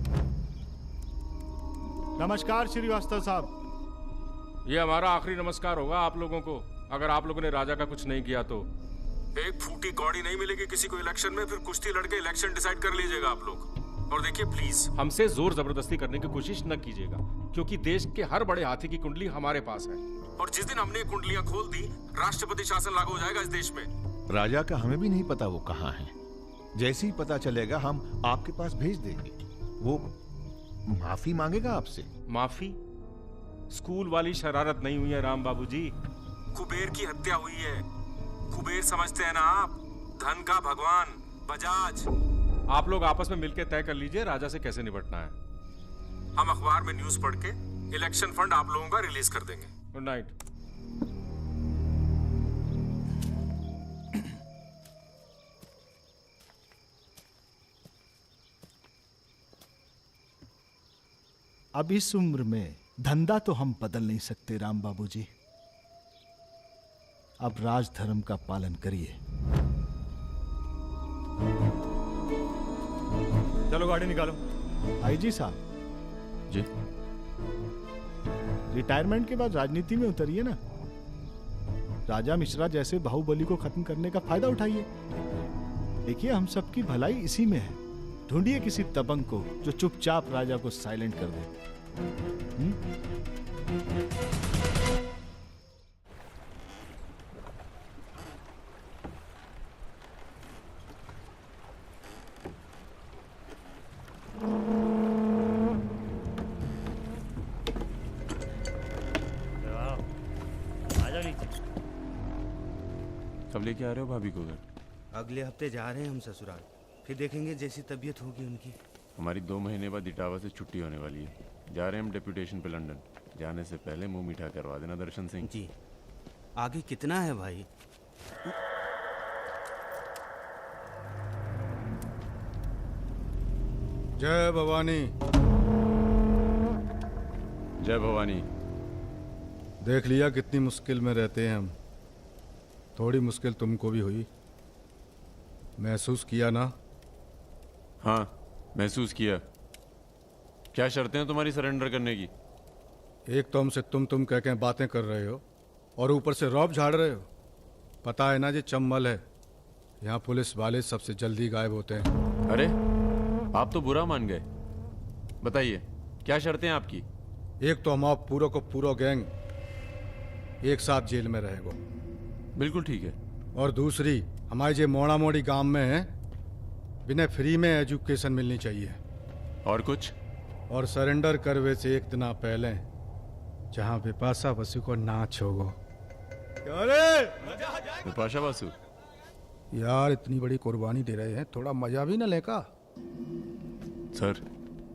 [SPEAKER 1] नमस्कार श्रीवास्तव साहब।
[SPEAKER 6] ये हमारा आखिरी नमस्कार होगा आप लोगों को, अगर आप लोगों ने राजा का कुछ नहीं किया तो। एक फूटी कौड़ी नहीं मिलेगी किसी को इलेक्शन में, फिर कुश्ती लड़के इलेक्शन डिसाइड कर लीजिएगा आप लोग। और देखिए प्लीज हमसे जोर जबरदस्ती करने की कोशिश न कीजिएगा, क्योंकि देश के हर बड़े हाथी की कुंडली हमारे पास है, और जिस दिन हमने ये कुंडलियां खोल दी, राष्ट्रपति शासन लागू हो जाएगा इस देश में।
[SPEAKER 16] राजा का हमें भी नहीं पता वो कहाँ है। जैसे ही पता चलेगा हम आपके पास भेज देंगे। वो माफी मांगेगा आपसे।
[SPEAKER 6] माफी? स्कूल वाली शरारत नहीं हुई है राम बाबूजी, कुबेर की हत्या हुई है। कुबेर समझते हैं ना आप, धन का भगवान बजाज। आप लोग आपस में मिलकर तय कर लीजिए राजा से कैसे निपटना है। हम अखबार में न्यूज पढ़ के इलेक्शन फंड आप लोगों का रिलीज कर देंगे। Good night.
[SPEAKER 1] अब इस उम्र में धंधा तो हम बदल नहीं सकते राम बाबूजी। अब राजधर्म का पालन करिए।
[SPEAKER 11] चलो गाड़ी निकालो।
[SPEAKER 1] आईजी साहब
[SPEAKER 10] जी,
[SPEAKER 1] रिटायरमेंट के बाद राजनीति में उतरिए ना। राजा मिश्रा जैसे बाहुबली को खत्म करने का फायदा उठाइए। देखिए हम सबकी भलाई इसी में है। ढूंढिए किसी दबंग को जो चुपचाप राजा को साइलेंट कर दे।
[SPEAKER 6] कब लेके आ रहे हो भाभी को घर?
[SPEAKER 14] अगले हफ्ते जा रहे हैं हम ससुराल, फिर देखेंगे जैसी तबीयत होगी उनकी।
[SPEAKER 6] हमारी 2 महीने बाद इटावा से छुट्टी होने वाली है। जा रहे हैं हम डेप्यूटेशन पे लंदन। जाने से पहले मुंह मीठा करवा देना दर्शन सिंह
[SPEAKER 14] जी। आगे कितना है भाई?
[SPEAKER 15] जय भवानी।
[SPEAKER 6] जय भवानी।
[SPEAKER 15] देख लिया कितनी मुश्किल में रहते हैं हम। थोड़ी मुश्किल तुमको भी हुई, महसूस किया ना?
[SPEAKER 6] हाँ महसूस किया। क्या शर्तें हैं तुम्हारी सरेंडर करने की?
[SPEAKER 15] एक तो हमसे तुम कह के बातें कर रहे हो और ऊपर से रौब झाड़ रहे हो। पता है ना ये चंबल है, यहाँ पुलिस वाले सबसे जल्दी गायब होते हैं।
[SPEAKER 6] अरे आप तो बुरा मान गए। बताइए क्या शर्तें हैं आपकी?
[SPEAKER 15] एक तो हम आप पूरा को पूरा गैंग एक साथ जेल में रहेगो।
[SPEAKER 6] बिल्कुल ठीक है।
[SPEAKER 15] और दूसरी, हमारे जो मोड़ा मोड़ी गांव में है, बिना फ्री में एजुकेशन मिलनी चाहिए।
[SPEAKER 6] और कुछ?
[SPEAKER 15] और सरेंडर करवे से एक दिन पहले जहाँ विपाशा बसु को नाच होगो।
[SPEAKER 6] विपाशा बसु
[SPEAKER 15] यार इतनी बड़ी कुर्बानी दे रहे हैं, थोड़ा मजा भी ना लेगा?
[SPEAKER 6] सर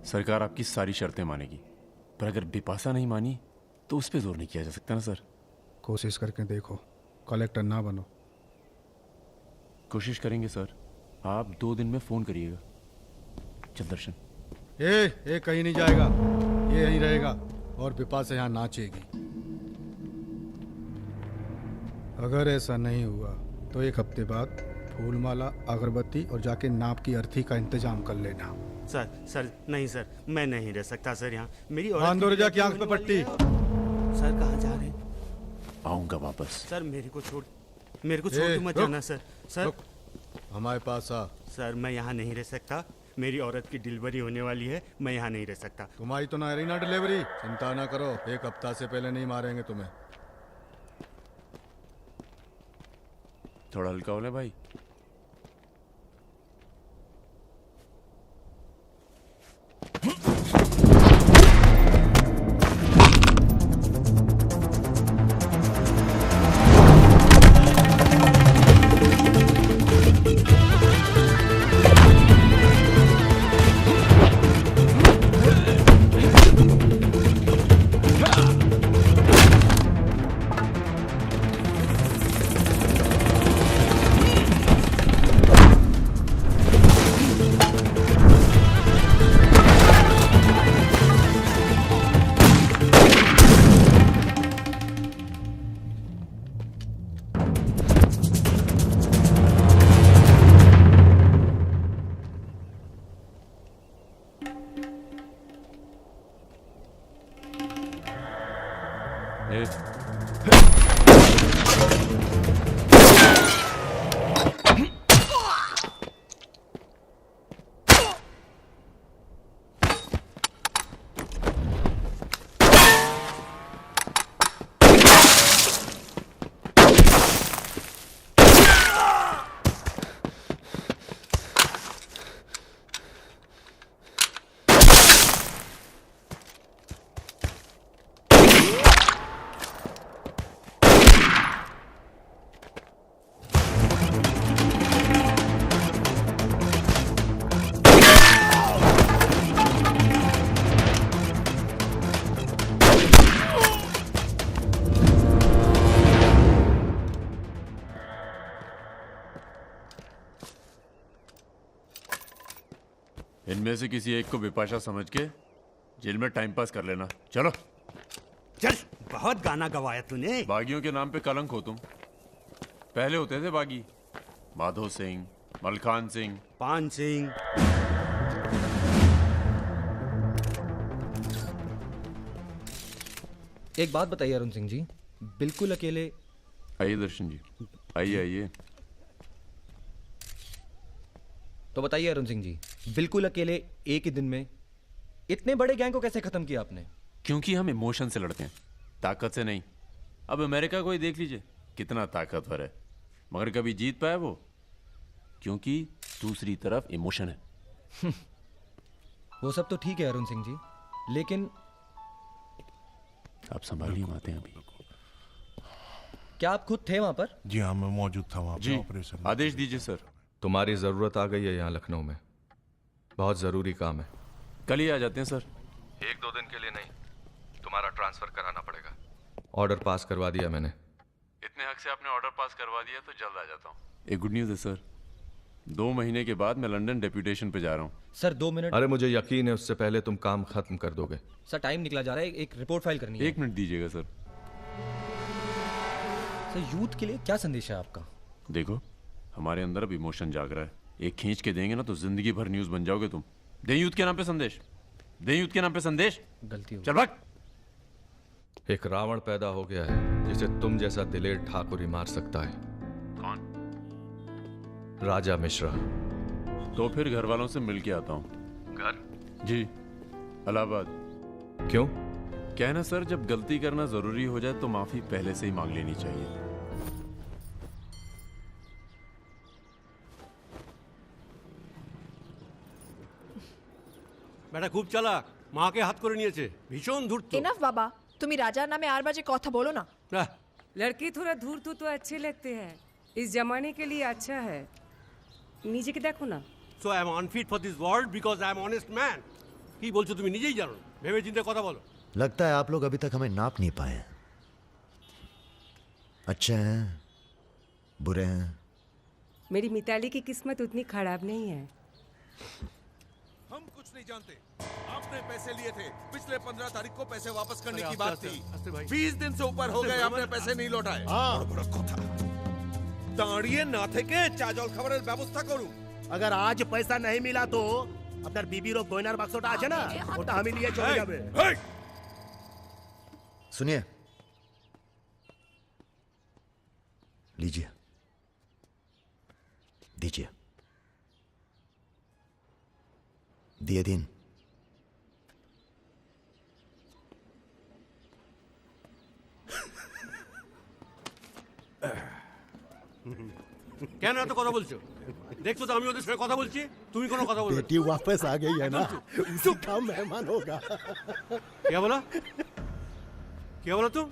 [SPEAKER 6] सरकार आपकी सारी शर्तें मानेगी, पर अगर बिपाशा नहीं मानी तो उस पर जोर नहीं किया जा सकता ना सर।
[SPEAKER 15] कोशिश करके देखो, कलेक्टर ना बनो।
[SPEAKER 6] कोशिश करेंगे सर। आप 2 दिन में फोन करिएगा। चल दर्शन।
[SPEAKER 15] ए कहीं नहीं जाएगा, ये यहीं रहेगा और बिपाशा यहाँ नाचेगी। अगर ऐसा नहीं हुआ तो 1 हफ्ते बाद फूलमाला, अगरबत्ती और जाके नाप की अर्थी का इंतजाम कर लेना।
[SPEAKER 14] सर नहीं सर, मैं नहीं रह सकता सर यहाँ। मेरी
[SPEAKER 15] औरत की आंख पे पट्टी।
[SPEAKER 14] सर कहाँ जा रहे हैं?
[SPEAKER 6] आऊंगा वापस।
[SPEAKER 14] सर मेरे को छोड़ के मत जाना सर। सर
[SPEAKER 15] हमारे पास आ।
[SPEAKER 14] सर मैं यहाँ नहीं रह सकता, मेरी औरत की डिलीवरी होने वाली है, मैं यहाँ नहीं रह सकता।
[SPEAKER 15] तुम्हारी तो ना रही ना डिलीवरी, चिंता ना करो, 1 हफ्ता से पहले नहीं मारेंगे तुम्हें।
[SPEAKER 6] थोड़ा हल्का हो ले भाई।
[SPEAKER 11] इनमें से किसी एक को बिपाशा समझ के जेल में टाइम पास कर लेना। चलो
[SPEAKER 12] चल, बहुत गाना गवाया तूने।
[SPEAKER 11] बागियों के नाम पे कलंक हो तुम। पहले होते थे बागी, माधो सिंह, मलखान सिंह,
[SPEAKER 12] पान सिंह।
[SPEAKER 10] एक बात बताइए अरुण सिंह जी, बिल्कुल अकेले।
[SPEAKER 11] आइए दर्शन जी, आइए आइए।
[SPEAKER 10] तो बताइए अरुण सिंह जी, बिल्कुल अकेले एक ही दिन में इतने बड़े गैंग को कैसे खत्म किया आपने?
[SPEAKER 11] क्योंकि हम इमोशन से लड़ते हैं, ताकत से नहीं। अब अमेरिका को ही देख लीजिए, कितना ताकतवर है, मगर कभी जीत पाया वो? क्योंकि दूसरी तरफ इमोशन है।
[SPEAKER 10] वो सब तो ठीक है अरुण सिंह जी, लेकिन
[SPEAKER 11] आप संभालिए बातें अभी।
[SPEAKER 10] क्या आप खुद थे वहां पर?
[SPEAKER 16] जी हाँ, मैं मौजूद था वहां
[SPEAKER 11] जी,
[SPEAKER 16] पर ऑपरेशन।
[SPEAKER 11] आदेश दीजिए सर।
[SPEAKER 10] तुम्हारी जरूरत आ गई है यहाँ लखनऊ में, बहुत जरूरी काम है।
[SPEAKER 11] कल ही आ जाते हैं सर।
[SPEAKER 10] 1-2 दिन के लिए नहीं, तुम्हारा ट्रांसफर कराना पड़ेगा। ऑर्डर पास करवा दिया मैंने।
[SPEAKER 11] इतने हक से आपने ऑर्डर पास करवा दिया तो जल्द आ जाता हूँ। एक गुड न्यूज़ है सर, 2 महीने के बाद मैं लंदन डेप्यूटेशन पे जा रहा हूँ।
[SPEAKER 10] Sir 2 minute. अरे मुझे यकीन है उससे पहले तुम काम खत्म कर दोगे। सर टाइम निकला जा रहा है, एक रिपोर्ट फाइल करनी है।
[SPEAKER 11] 1 मिनट दीजिएगा सर।
[SPEAKER 10] सर यूथ के लिए क्या संदेश है आपका?
[SPEAKER 11] देखो, हमारे अंदर अब इमोशन जाग रहा है, एक खींच के देंगे ना तो जिंदगी भर न्यूज़ बन जाओगे तुम। दें यूथ के नाम पे संदेश, दें यूथ के नाम पे संदेश।
[SPEAKER 10] गलती हो
[SPEAKER 11] चल भाग।
[SPEAKER 10] एक रावण पैदा हो गया है जिसे तुम जैसा दिलेर ठाकुर ही मार सकता है।
[SPEAKER 11] कौन?
[SPEAKER 10] राजा मिश्रा।
[SPEAKER 11] तो फिर घर वालों से मिल के आता हूँ।
[SPEAKER 10] घर?
[SPEAKER 11] जी, इलाहाबाद।
[SPEAKER 10] क्यों?
[SPEAKER 11] क्या है ना सर, जब गलती करना जरूरी हो जाए तो माफी पहले से ही मांग लेनी चाहिए।
[SPEAKER 12] বেটা খুব চালাক, মাকে হাত করে নিয়েছে, ভীষণ ধূর্ত।
[SPEAKER 20] এনাফ বাবা, তুমি রাজার নামে আর বাজে কথা বলো না।
[SPEAKER 21] लड़के थोड़ा धूर्त तो अच्छे लगते हैं, इस जमाने के लिए अच्छा है। नीचे के देखो ना।
[SPEAKER 12] So I am unfit for this world because I am honest man. কি বলছো তুমি নিজেই জানো, ভেবে চিন্তে কথা বলো।
[SPEAKER 3] लगता है आप लोग अभी तक हमें नाप नहीं पाए हैं। अच्छे हैं, बुरे हैं।
[SPEAKER 21] मेरी मिताली की किस्मत उतनी खराब नहीं है।
[SPEAKER 13] हम कुछ नहीं जानते। आपने पैसे लिए थे, पिछले 15 तारीख को पैसे वापस करने की बात थी। 20 दिन से ऊपर हो गए, आपने पैसे नहीं लौटाए। बड़ा কথা। দাঁড়িয়ে না থেকে চা জল খাবারের ব্যবস্থা করুন।
[SPEAKER 17] अगर आज पैसा नहीं मिला तो আপনার বিবির গয়নার বাক্সটা আছে না, ওটা আমি নিয়ে চলে যাবে।
[SPEAKER 3] सुनिए, लीजिए, दीजिए, दिए दिन।
[SPEAKER 12] কেন এত কথা বলছো? দেখছো তো আমি ওদের সঙ্গে কথা বলছি, তুমি কোনো কথা বলছো?
[SPEAKER 17] बेटी वापस आ गई है ना, उसी का मेहमान होगा।
[SPEAKER 12] क्या बोला? क्या बोला तुम?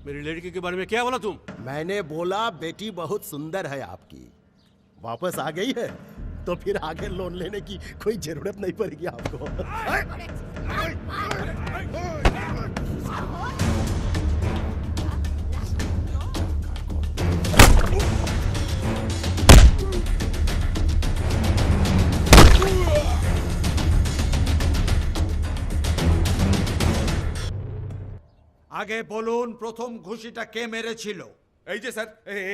[SPEAKER 12] मेरी लड़की के बारे में क्या बोला तुम?
[SPEAKER 17] मैंने बोला बेटी बहुत सुंदर है आपकी, वापस आ गई है तो फिर आगे लोन लेने की कोई जरूरत नहीं पड़ेगी आपको।
[SPEAKER 22] আগে বলুন প্রথম ঘুষিটা কে মেরেছিল?
[SPEAKER 13] এই যে স্যার,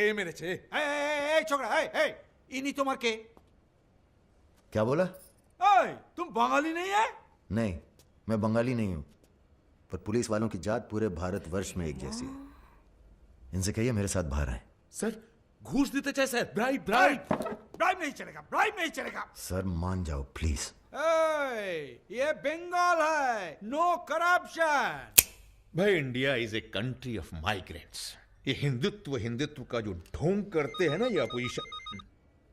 [SPEAKER 13] এই মেরেছে।
[SPEAKER 22] এই ছোকরা, এই ইনি তোমার কে?
[SPEAKER 3] क्या बोला?
[SPEAKER 22] এই तुम बंगाली नहीं है?
[SPEAKER 3] नहीं, मैं बंगाली नहीं हूं। पर पुलिस वालों की जात पूरे भारतवर्ष में एक जैसी है। इनसे कहिए मेरे साथ बाहर आए।
[SPEAKER 13] सर घूस देते चाहे सर, ब्राइब ब्राइब ब्राइब नहीं चलेगा, ब्राइब नहीं चलेगा।
[SPEAKER 3] सर मान जाओ प्लीज।
[SPEAKER 19] ये बंगाल है, नो करप्शन।
[SPEAKER 16] भाई India is a country of migrants. ये हिंदुत्व का जो ढोंग करते हैं ना ये अपोजिशन।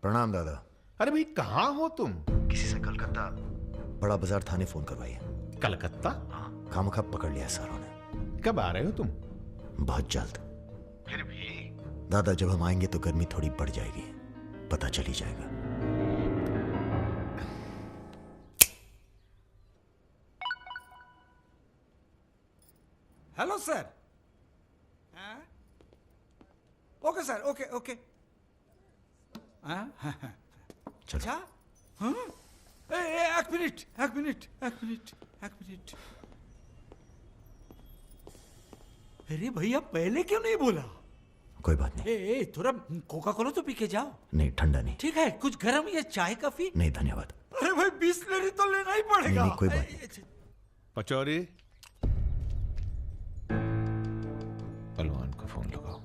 [SPEAKER 3] प्रणाम दादा।
[SPEAKER 16] अरे भाई कहाँ हो तुम?
[SPEAKER 3] किसी से कलकत्ता बड़ा बाजार थाने फोन करवाइए।
[SPEAKER 16] कलकत्ता?
[SPEAKER 3] खामखा पकड़ लिया सारों ने।
[SPEAKER 16] कब आ रहे हो तुम?
[SPEAKER 3] बहुत जल्द।
[SPEAKER 16] फिर भी
[SPEAKER 3] दादा जब हम आएंगे तो गर्मी थोड़ी बढ़ जाएगी, पता चल ही जाएगा।
[SPEAKER 22] Hello sir. Okay sir, okay okay. अच्छा हाँ? एक मिनट। अरे भैया पहले क्यों नहीं बोला?
[SPEAKER 3] कोई बात नहीं।
[SPEAKER 22] ए थोड़ा कोका कोला तो पी के जाओ।
[SPEAKER 3] नहीं ठंडा नहीं।
[SPEAKER 22] ठीक है, कुछ गर्म या चाय कॉफी?
[SPEAKER 3] नहीं धन्यवाद।
[SPEAKER 22] अरे भाई बिस्लरी तो लेना ही पड़ेगा।
[SPEAKER 3] नहीं, कोई बात नहीं।
[SPEAKER 16] पचौरी पहलवान को फोन लगाओ।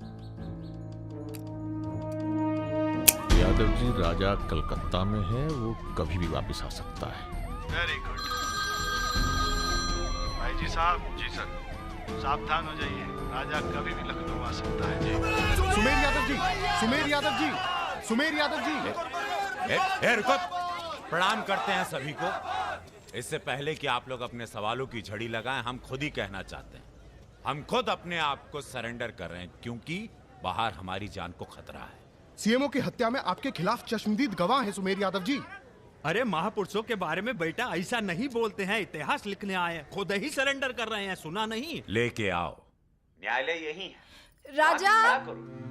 [SPEAKER 16] यादव जी राजा कलकत्ता में है, वो कभी भी वापस आ सकता है।
[SPEAKER 1] वेरी गुड भाई जी साहब। जी सर। सावधान हो जाइए, राजा कभी भी लखनऊ आ सकता है जी।
[SPEAKER 8] सुमेर यादव जी।
[SPEAKER 2] रुको। प्रणाम करते हैं सभी को। इससे पहले कि आप लोग अपने सवालों की झड़ी लगाएं, हम खुद ही कहना चाहते हैं, हम खुद अपने आप को सरेंडर कर रहे हैं क्योंकि बाहर हमारी जान को खतरा है।
[SPEAKER 15] सीएमओ की हत्या में आपके खिलाफ चश्मदीद गवाह हैं सुमेर यादव जी।
[SPEAKER 4] अरे महापुरुषों के बारे में बेटा ऐसा नहीं बोलते हैं, इतिहास लिखने आए हैं, खुद ही सरेंडर कर रहे हैं, सुना नहीं?
[SPEAKER 2] लेके आओ, न्यायालय यही है।
[SPEAKER 20] राजा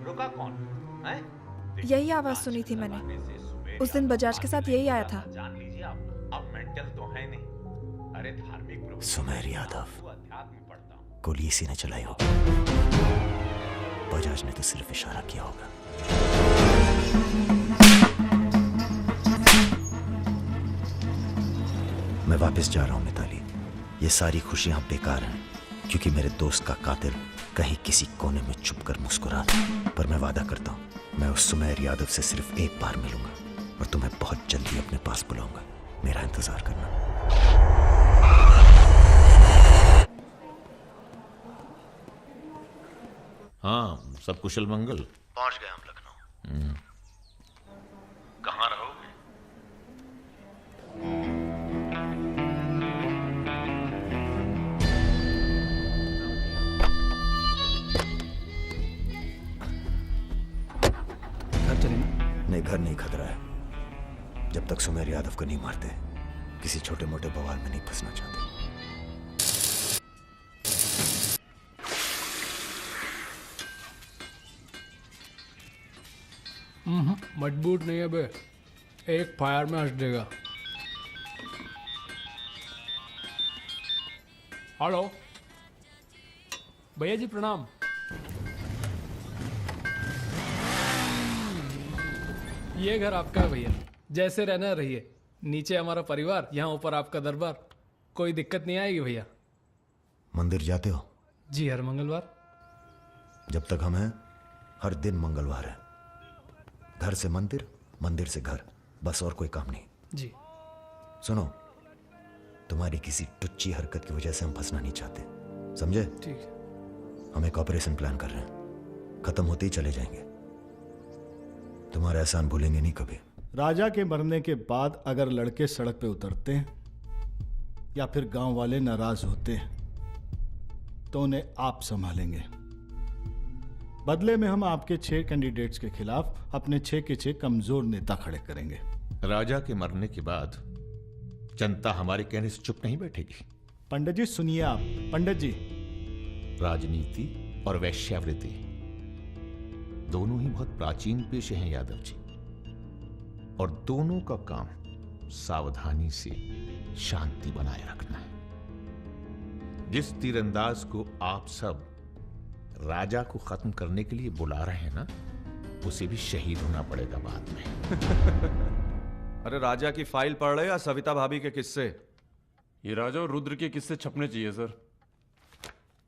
[SPEAKER 2] रुका कौन है?
[SPEAKER 20] यही आवाज सुनी थी मैंने, उस दिन बजाज के साथ यही आया था।
[SPEAKER 2] जान लीजिए आप, अब मेंटल तो है नहीं। अरे धार्मिक
[SPEAKER 3] सुमेर यादव गोली इसी ने चलाई होगी। बजाज ने तो सिर्फ इशारा किया होगा। मैं वापस जा रहा हूं मिताली। ये सारी खुशियां बेकार हैं क्योंकि मेरे दोस्त का कातिल कहीं किसी कोने में छुपकर मुस्कुरा रहा। पर मैं वादा करता हूं मैं उस सुमेर यादव से सिर्फ एक बार मिलूंगा और तुम्हें बहुत जल्दी अपने पास बुलाऊंगा। मेरा इंतजार करना।
[SPEAKER 16] हाँ, सब कुशल मंगल?
[SPEAKER 3] पहुंच गए हम लखनऊ।
[SPEAKER 16] कहाँ रहोगे?
[SPEAKER 15] घर चलें?
[SPEAKER 3] नहीं, घर नहीं खतरा है। जब तक सुमेर यादव को नहीं मारते किसी छोटे मोटे बवाल में नहीं फंसना चाहते।
[SPEAKER 5] मजबूत नहीं है बे, एक फायर में हंस देगा। हेलो भैया जी प्रणाम। ये घर आपका है भैया, जैसे रहना रहिए। नीचे हमारा परिवार, यहाँ ऊपर आपका दरबार। कोई दिक्कत नहीं आएगी भैया।
[SPEAKER 3] मंदिर जाते हो?
[SPEAKER 5] जी हर मंगलवार।
[SPEAKER 3] जब तक हम हैं हर दिन मंगलवार है। घर से मंदिर, मंदिर से घर, बस और कोई काम नहीं।
[SPEAKER 5] जी
[SPEAKER 3] सुनो, तुम्हारी किसी टुच्ची हरकत की वजह से हम फंसना नहीं चाहते, समझे?
[SPEAKER 5] ठीक है।
[SPEAKER 3] हम एक ऑपरेशन प्लान कर रहे हैं, खत्म होते ही चले जाएंगे। तुम्हारा एहसान भूलेंगे नहीं कभी।
[SPEAKER 1] राजा के मरने के बाद अगर लड़के सड़क पे उतरते हैं या फिर गांव वाले नाराज होते हैं तो उन्हें आप संभालेंगे। बदले में हम आपके 6 कैंडिडेट्स के खिलाफ अपने 6 के 6 कमजोर नेता खड़े करेंगे।
[SPEAKER 16] राजा के मरने के बाद जनता हमारे कहने से चुप नहीं बैठेगी।
[SPEAKER 1] पंडित जी सुनिए आप। पंडित जी,
[SPEAKER 16] राजनीति और वैश्यावृत्ति दोनों ही बहुत प्राचीन पेशे हैं यादव जी, और दोनों का काम सावधानी से शांति बनाए रखना है। जिस तीरंदाज को आप सब राजा को खत्म करने के लिए बुला रहे हैं ना, उसे भी शहीद होना पड़ेगा बाद में।
[SPEAKER 10] अरे राजा की फाइल पढ़ रहे या सविता भाभी के किस्से?
[SPEAKER 11] ये राजा और रुद्र के किस्से छपने चाहिए सर।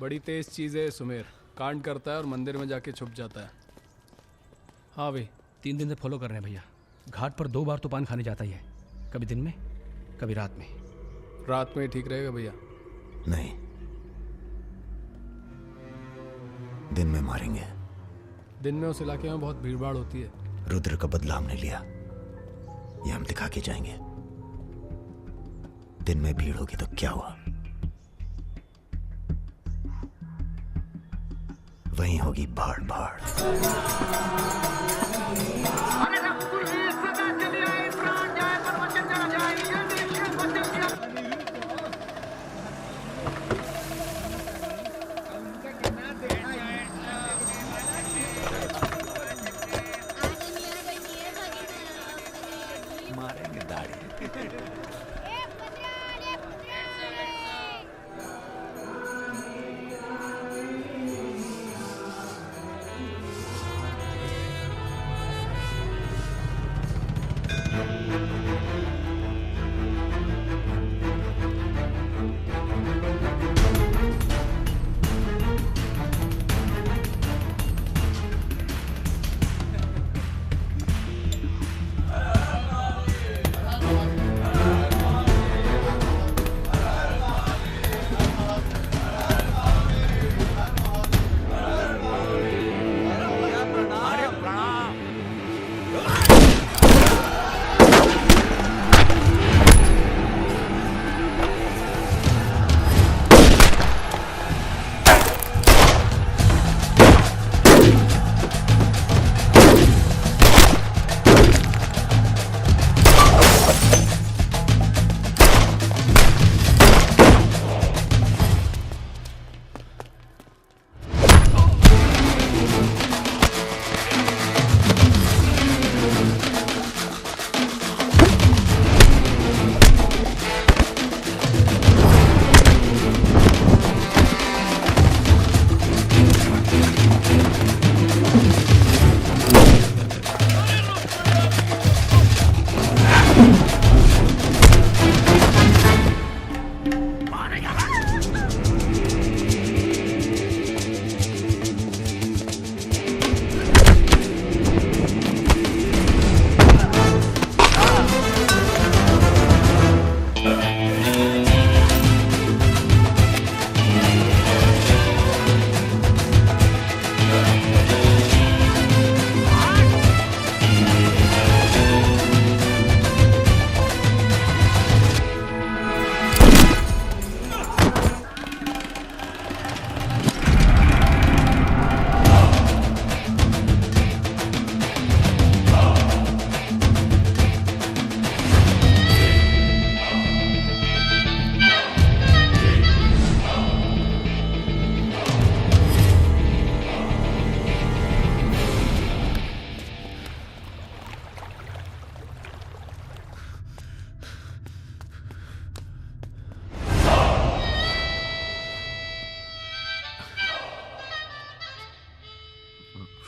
[SPEAKER 5] बड़ी तेज चीज है सुमेर, कांड करता है और मंदिर में जाके छुप जाता है। हाँ भाई
[SPEAKER 7] 3 दिन से फॉलो कर रहे हैं भैया। घाट पर 2 बार तो पान खाने जाता ही है, कभी दिन में कभी रात में।
[SPEAKER 5] रात में ठीक रहेगा भैया?
[SPEAKER 3] नहीं, दिन में मारेंगे।
[SPEAKER 5] दिन में उस इलाके में बहुत भीड़भाड़ होती है।
[SPEAKER 3] रुद्र का बदला हमने लिया, ये हम दिखा के जाएंगे। दिन में भीड़ होगी तो क्या हुआ, वहीं होगी भाड़ भाड़।
[SPEAKER 2] मारेंगे दाढ़ी।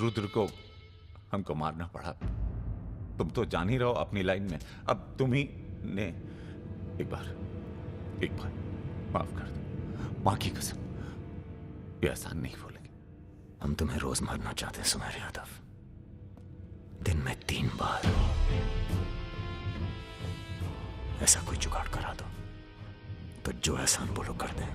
[SPEAKER 2] रुद्र को हमको मारना पड़ा। तुम तो जान ही रहो अपनी लाइन में। अब तुम ही ने एक बार माफ कर दो। मां की कसम, ये आसान नहीं बोलेंगे।
[SPEAKER 3] हम तुम्हें रोज मारना चाहते हैं सुमेर यादव, दिन में 3 बार। ऐसा कोई जुगाड़ करा दो तो जो एहसान बोलो कर दें।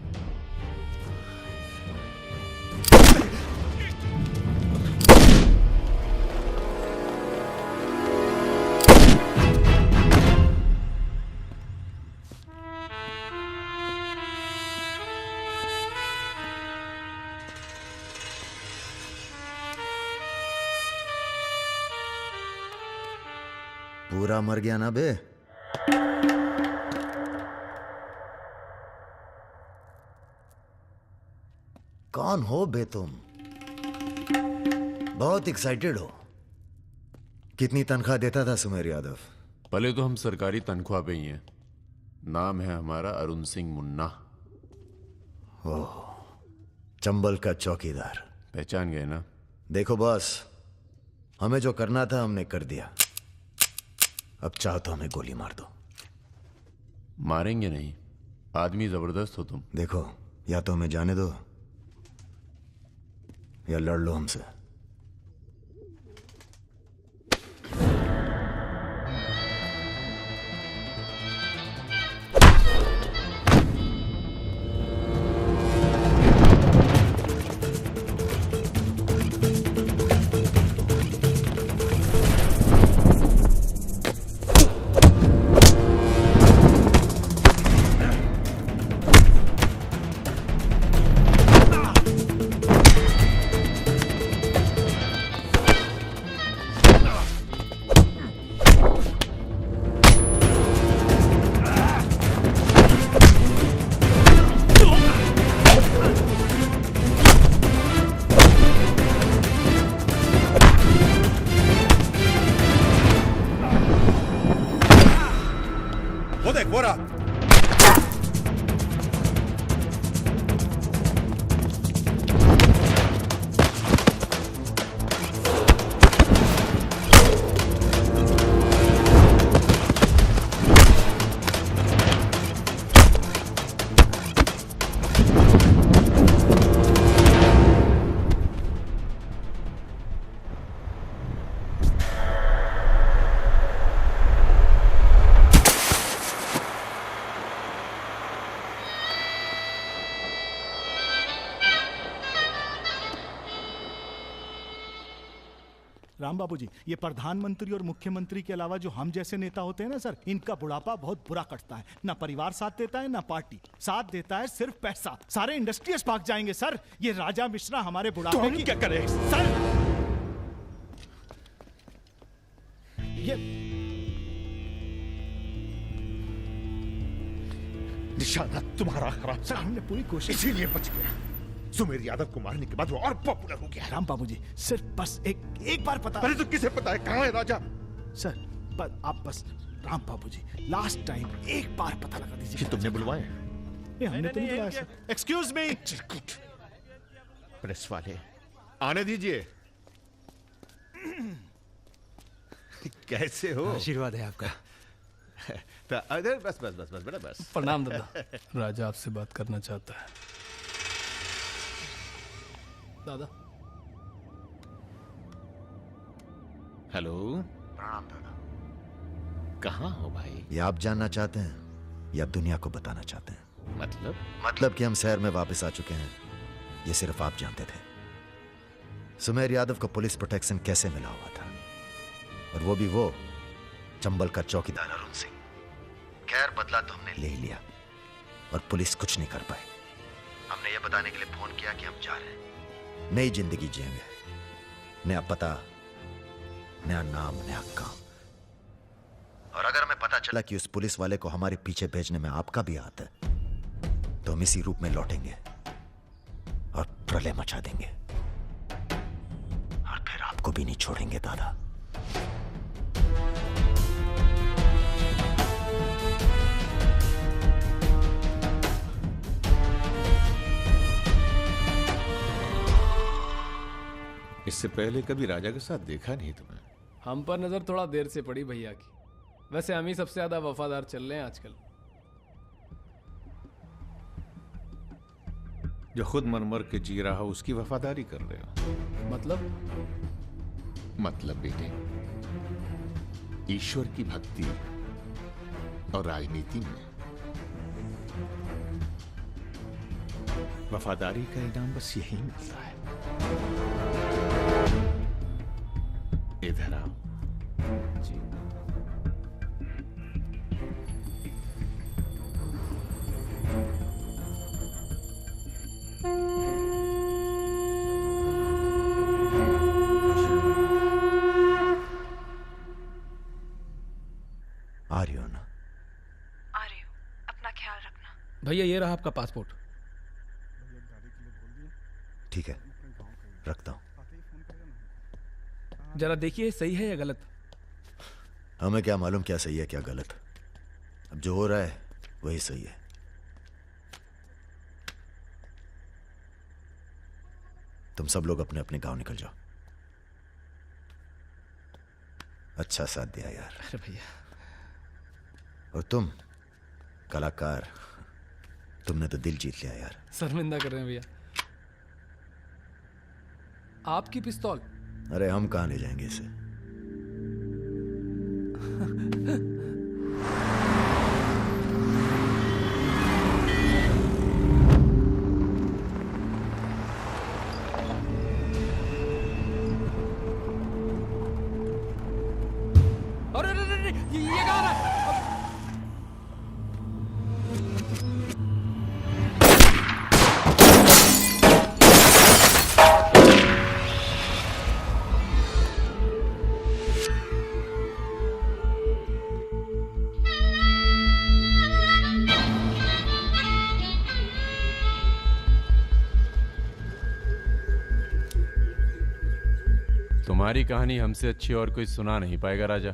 [SPEAKER 3] पूरा मर गया ना बे? कौन हो बे तुम? बहुत एक्साइटेड हो। कितनी तनख्वाह देता था सुमेर यादव?
[SPEAKER 11] पहले तो हम सरकारी तनख्वाह पे ही हैं। नाम है हमारा अरुण सिंह मुन्ना।
[SPEAKER 3] ओह, चंबल का चौकीदार।
[SPEAKER 11] पहचान गए ना?
[SPEAKER 3] देखो बॉस, हमें जो करना था हमने कर दिया। अब चाहो तो हमें गोली मार दो।
[SPEAKER 11] मारेंगे नहीं, आदमी जबरदस्त हो तुम।
[SPEAKER 3] देखो, या तो हमें जाने दो या लड़ लो हमसे।
[SPEAKER 13] वो देख वो रहा।
[SPEAKER 1] राम बाबू जी, ये प्रधानमंत्री और मुख्यमंत्री के अलावा जो हम जैसे नेता होते हैं ना सर, इनका बुढ़ापा बहुत बुरा कटता है। ना परिवार साथ देता है, ना पार्टी साथ देता है, सिर्फ पैसा। सारे इंडस्ट्रियल्स भाग जाएंगे सर। ये राजा मिश्रा हमारे बुढ़ापे
[SPEAKER 13] तो हम
[SPEAKER 1] की
[SPEAKER 13] क्या करें
[SPEAKER 1] सर? ये
[SPEAKER 13] निशाना तुम्हारा खराब
[SPEAKER 1] सर, हमने पूरी कोशिश
[SPEAKER 13] इसीलिए बच गया। सुमेर यादव को मारने के बाद वो और पॉपुलर हो गया।
[SPEAKER 1] राम बाबू जी, सिर्फ बस एक बार पता।
[SPEAKER 13] अरे तो किसे पता है कहाँ है राजा?
[SPEAKER 1] सर आप बस राम बाबू जी, लास्ट टाइम एक बार पता लगा दीजिए।
[SPEAKER 13] कि तुमने बुलवाए?
[SPEAKER 1] ये हमने तो नहीं बुलाया सर। Excuse me.
[SPEAKER 16] प्रेस वाले आने दीजिए। कैसे हो?
[SPEAKER 7] आशीर्वाद है आपका।
[SPEAKER 16] अरे बस बस बस बस बेटा बस।
[SPEAKER 5] प्रणाम दादा। राजा आपसे बात करना चाहता है। दादा।
[SPEAKER 16] हेलो।
[SPEAKER 3] प्रणाम दादा।
[SPEAKER 16] कहाँ हो भाई?
[SPEAKER 3] ये आप जानना चाहते हैं या दुनिया को बताना चाहते हैं?
[SPEAKER 16] मतलब
[SPEAKER 3] कि हम शहर में वापस आ चुके हैं, ये सिर्फ आप जानते थे। सुमेर यादव को पुलिस प्रोटेक्शन कैसे मिला हुआ था, और वो भी वो चंबल का चौकीदार अरुण सिंह। खैर, बदला तो हमने ले ही लिया और पुलिस कुछ नहीं कर पाई। हमने ये बताने के लिए फोन किया कि हम जा रहे हैं, नई जिंदगी जिएंगे, नया पता, नया नाम, नया काम। और अगर हमें पता चला कि उस पुलिस वाले को हमारे पीछे भेजने में आपका भी हाथ है, तो हम इसी रूप में लौटेंगे और प्रलय मचा देंगे, और फिर आपको भी नहीं छोड़ेंगे दादा।
[SPEAKER 16] इससे पहले कभी राजा के साथ देखा नहीं तुम्हें।
[SPEAKER 5] हम पर नजर थोड़ा देर से पड़ी भैया की। वैसे हम ही सबसे ज्यादा वफादार चल रहे हैं आजकल।
[SPEAKER 16] जो खुद मर मर के जी रहा हो उसकी वफादारी कर रहे हो। मतलब बेटे, ईश्वर की भक्ति और राजनीति में वफादारी का इनाम बस यही मिलता है। इधर आओ।
[SPEAKER 5] जी।
[SPEAKER 3] आ रही हो ना?
[SPEAKER 20] आ रही हूँ, अपना ख्याल रखना।
[SPEAKER 7] भैया ये रहा आपका पासपोर्ट।
[SPEAKER 3] ठीक है, रखता हूं।
[SPEAKER 7] जरा देखिए सही है या गलत।
[SPEAKER 3] हमें क्या मालूम क्या सही है क्या गलत। अब जो हो रहा है वही सही है। तुम सब लोग अपने अपने गांव निकल जाओ। अच्छा साथ दिया यार।
[SPEAKER 7] अरे भैया।
[SPEAKER 3] और तुम कलाकार, तुमने तो दिल जीत लिया यार।
[SPEAKER 5] शर्मिंदा कर रहे हैं भैया। आपकी पिस्तौल?
[SPEAKER 3] अरे हम कहाँ ले जाएंगे इसे?
[SPEAKER 5] अरे अरे अरे, ये कहाँ रहा है?
[SPEAKER 11] तुम्हारी कहानी हमसे अच्छी और कोई सुना नहीं पाएगा राजा।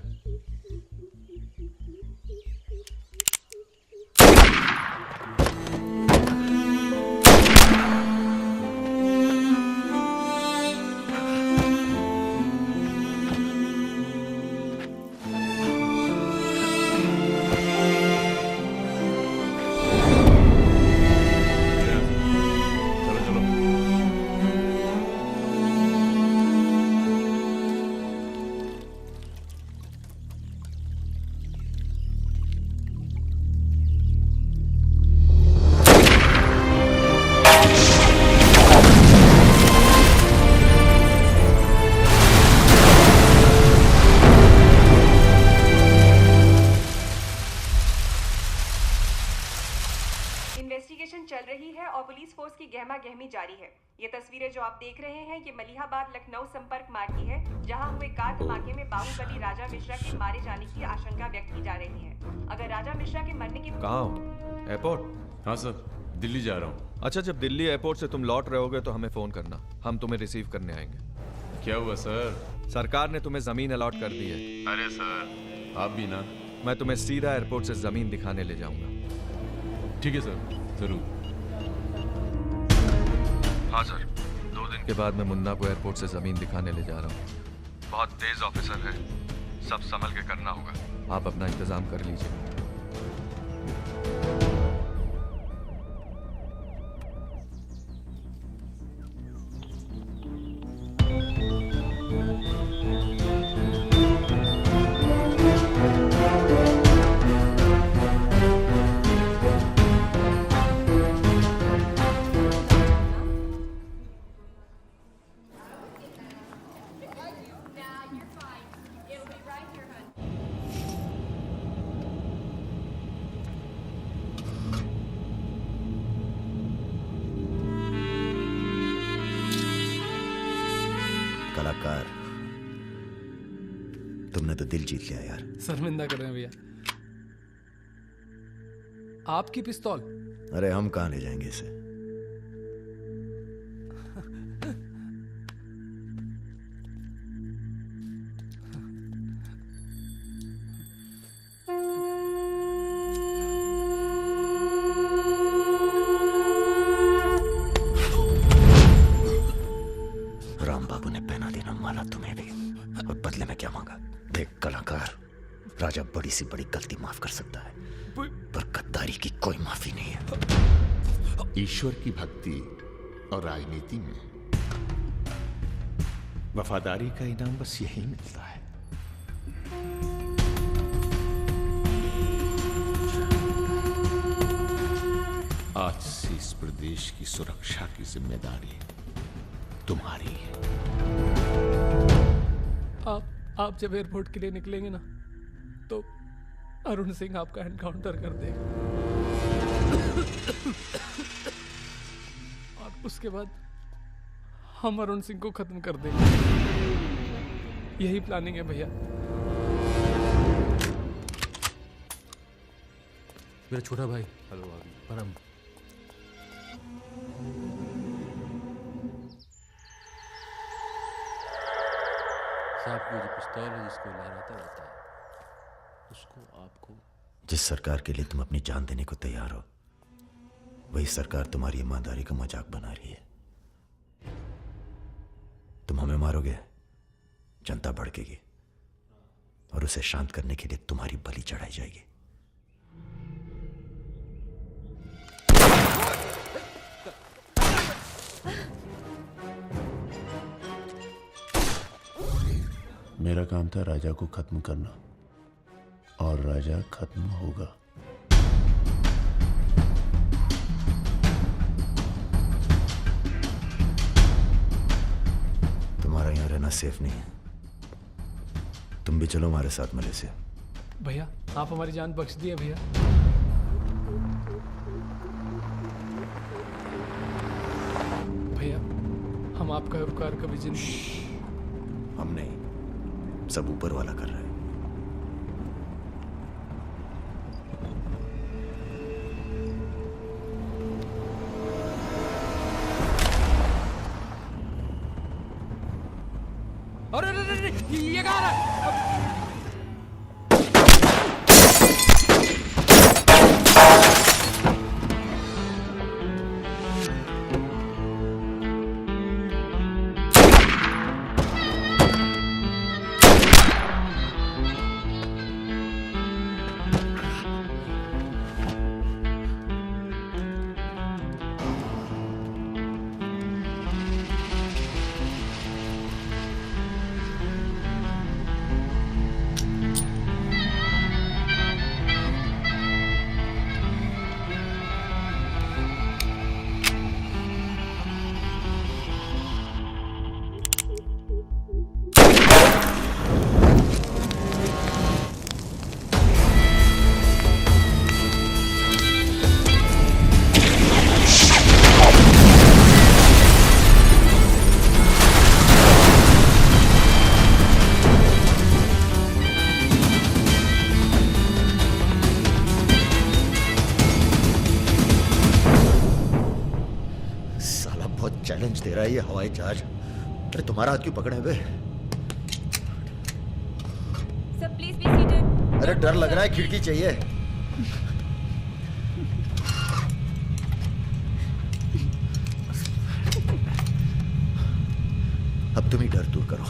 [SPEAKER 9] इन्वेस्टिगेशन चल रही है और पुलिस फोर्स की गहमा गहमी जारी है। ये तस्वीरें जो आप देख रहे हैं ये मलिहाबाद लखनऊ संपर्क मार्ग की है, जहां हुए कार धमाके में बाहुबली राजा मिश्रा के मारे जाने की आशंका व्यक्त की जा रही है। अगर राजा मिश्रा के मरने की
[SPEAKER 10] कहाँ हो? एयरपोर्ट?
[SPEAKER 11] हाँ सर, दिल्ली जा रहा हूँ।
[SPEAKER 10] अच्छा, जब दिल्ली एयरपोर्ट से तुम लौट रहे होगे तो हमें फोन करना, हम तुम्हें रिसीव करने आएंगे।
[SPEAKER 11] क्या हुआ सर?
[SPEAKER 10] सरकार ने तुम्हें जमीन अलॉट कर दी है।
[SPEAKER 11] अरे सर, आप भी ना।
[SPEAKER 10] मैं तुम्हें सीधा एयरपोर्ट से जमीन दिखाने ले जाऊंगा।
[SPEAKER 11] ठीक है सर, जरूर।
[SPEAKER 10] हाँ सर, 2 दिन के बाद मैं मुन्ना को एयरपोर्ट से जमीन दिखाने ले जा रहा हूँ। बहुत तेज ऑफिसर है, सब संभल के करना होगा। आप अपना इंतजाम कर लीजिए।
[SPEAKER 3] कलाकार, तुमने तो दिल जीत लिया यार।
[SPEAKER 5] शर्मिंदा कर रहे हैं भैया। आपकी पिस्तौल?
[SPEAKER 3] अरे हम कहाँ ले जाएंगे इसे? राम बाबू ने पहना देना माला तुम्हें भी, और बदले में क्या मांगा? देख कलाकार, राजा बड़ी सी बड़ी गलती माफ कर सकता है, पर गद्दारी की कोई माफी नहीं है।
[SPEAKER 16] ईश्वर की भक्ति और राजनीति में वफादारी का इनाम बस यही मिलता है। आज से इस प्रदेश की सुरक्षा की जिम्मेदारी तुम्हारी है।
[SPEAKER 5] आप जब एयरपोर्ट के लिए निकलेंगे ना, तो अरुण सिंह आपका एनकाउंटर कर देगा, और उसके बाद हम अरुण सिंह को खत्म कर देंगे। यही प्लानिंग है भैया।
[SPEAKER 7] मेरा छोटा भाई। हेलो परम।
[SPEAKER 11] साहब की जो पिस्तौल है जिसको लहराता रहता है, उसको आपको।
[SPEAKER 3] जिस सरकार के लिए तुम अपनी जान देने को तैयार हो, वही सरकार तुम्हारी ईमानदारी का मजाक बना रही है। तुम हमें मारोगे, जनता भड़केगी, और उसे शांत करने के लिए तुम्हारी बलि चढ़ाई जाएगी।
[SPEAKER 11] मेरा काम था राजा को खत्म करना, और राजा खत्म होगा।
[SPEAKER 3] तुम्हारा यहाँ रहना सेफ नहीं है, तुम भी चलो हमारे साथ मलेशिया।
[SPEAKER 5] भैया आप हमारी जान बख्श दिए भैया। भैया हम आपका उपकार कभी जिंदगी।
[SPEAKER 3] हम नहीं, सब ऊपर वाला कर रहा है।
[SPEAKER 5] अरे ये कहाँ है?
[SPEAKER 3] चैलेंज दे रहा है ये हवाई जहाज। अरे तुम्हारा हाथ क्यों पकड़े हुए?
[SPEAKER 14] Sir please be seated.
[SPEAKER 3] अरे डर लग रहा है, खिड़की चाहिए। अब तुम ही डर दूर करो।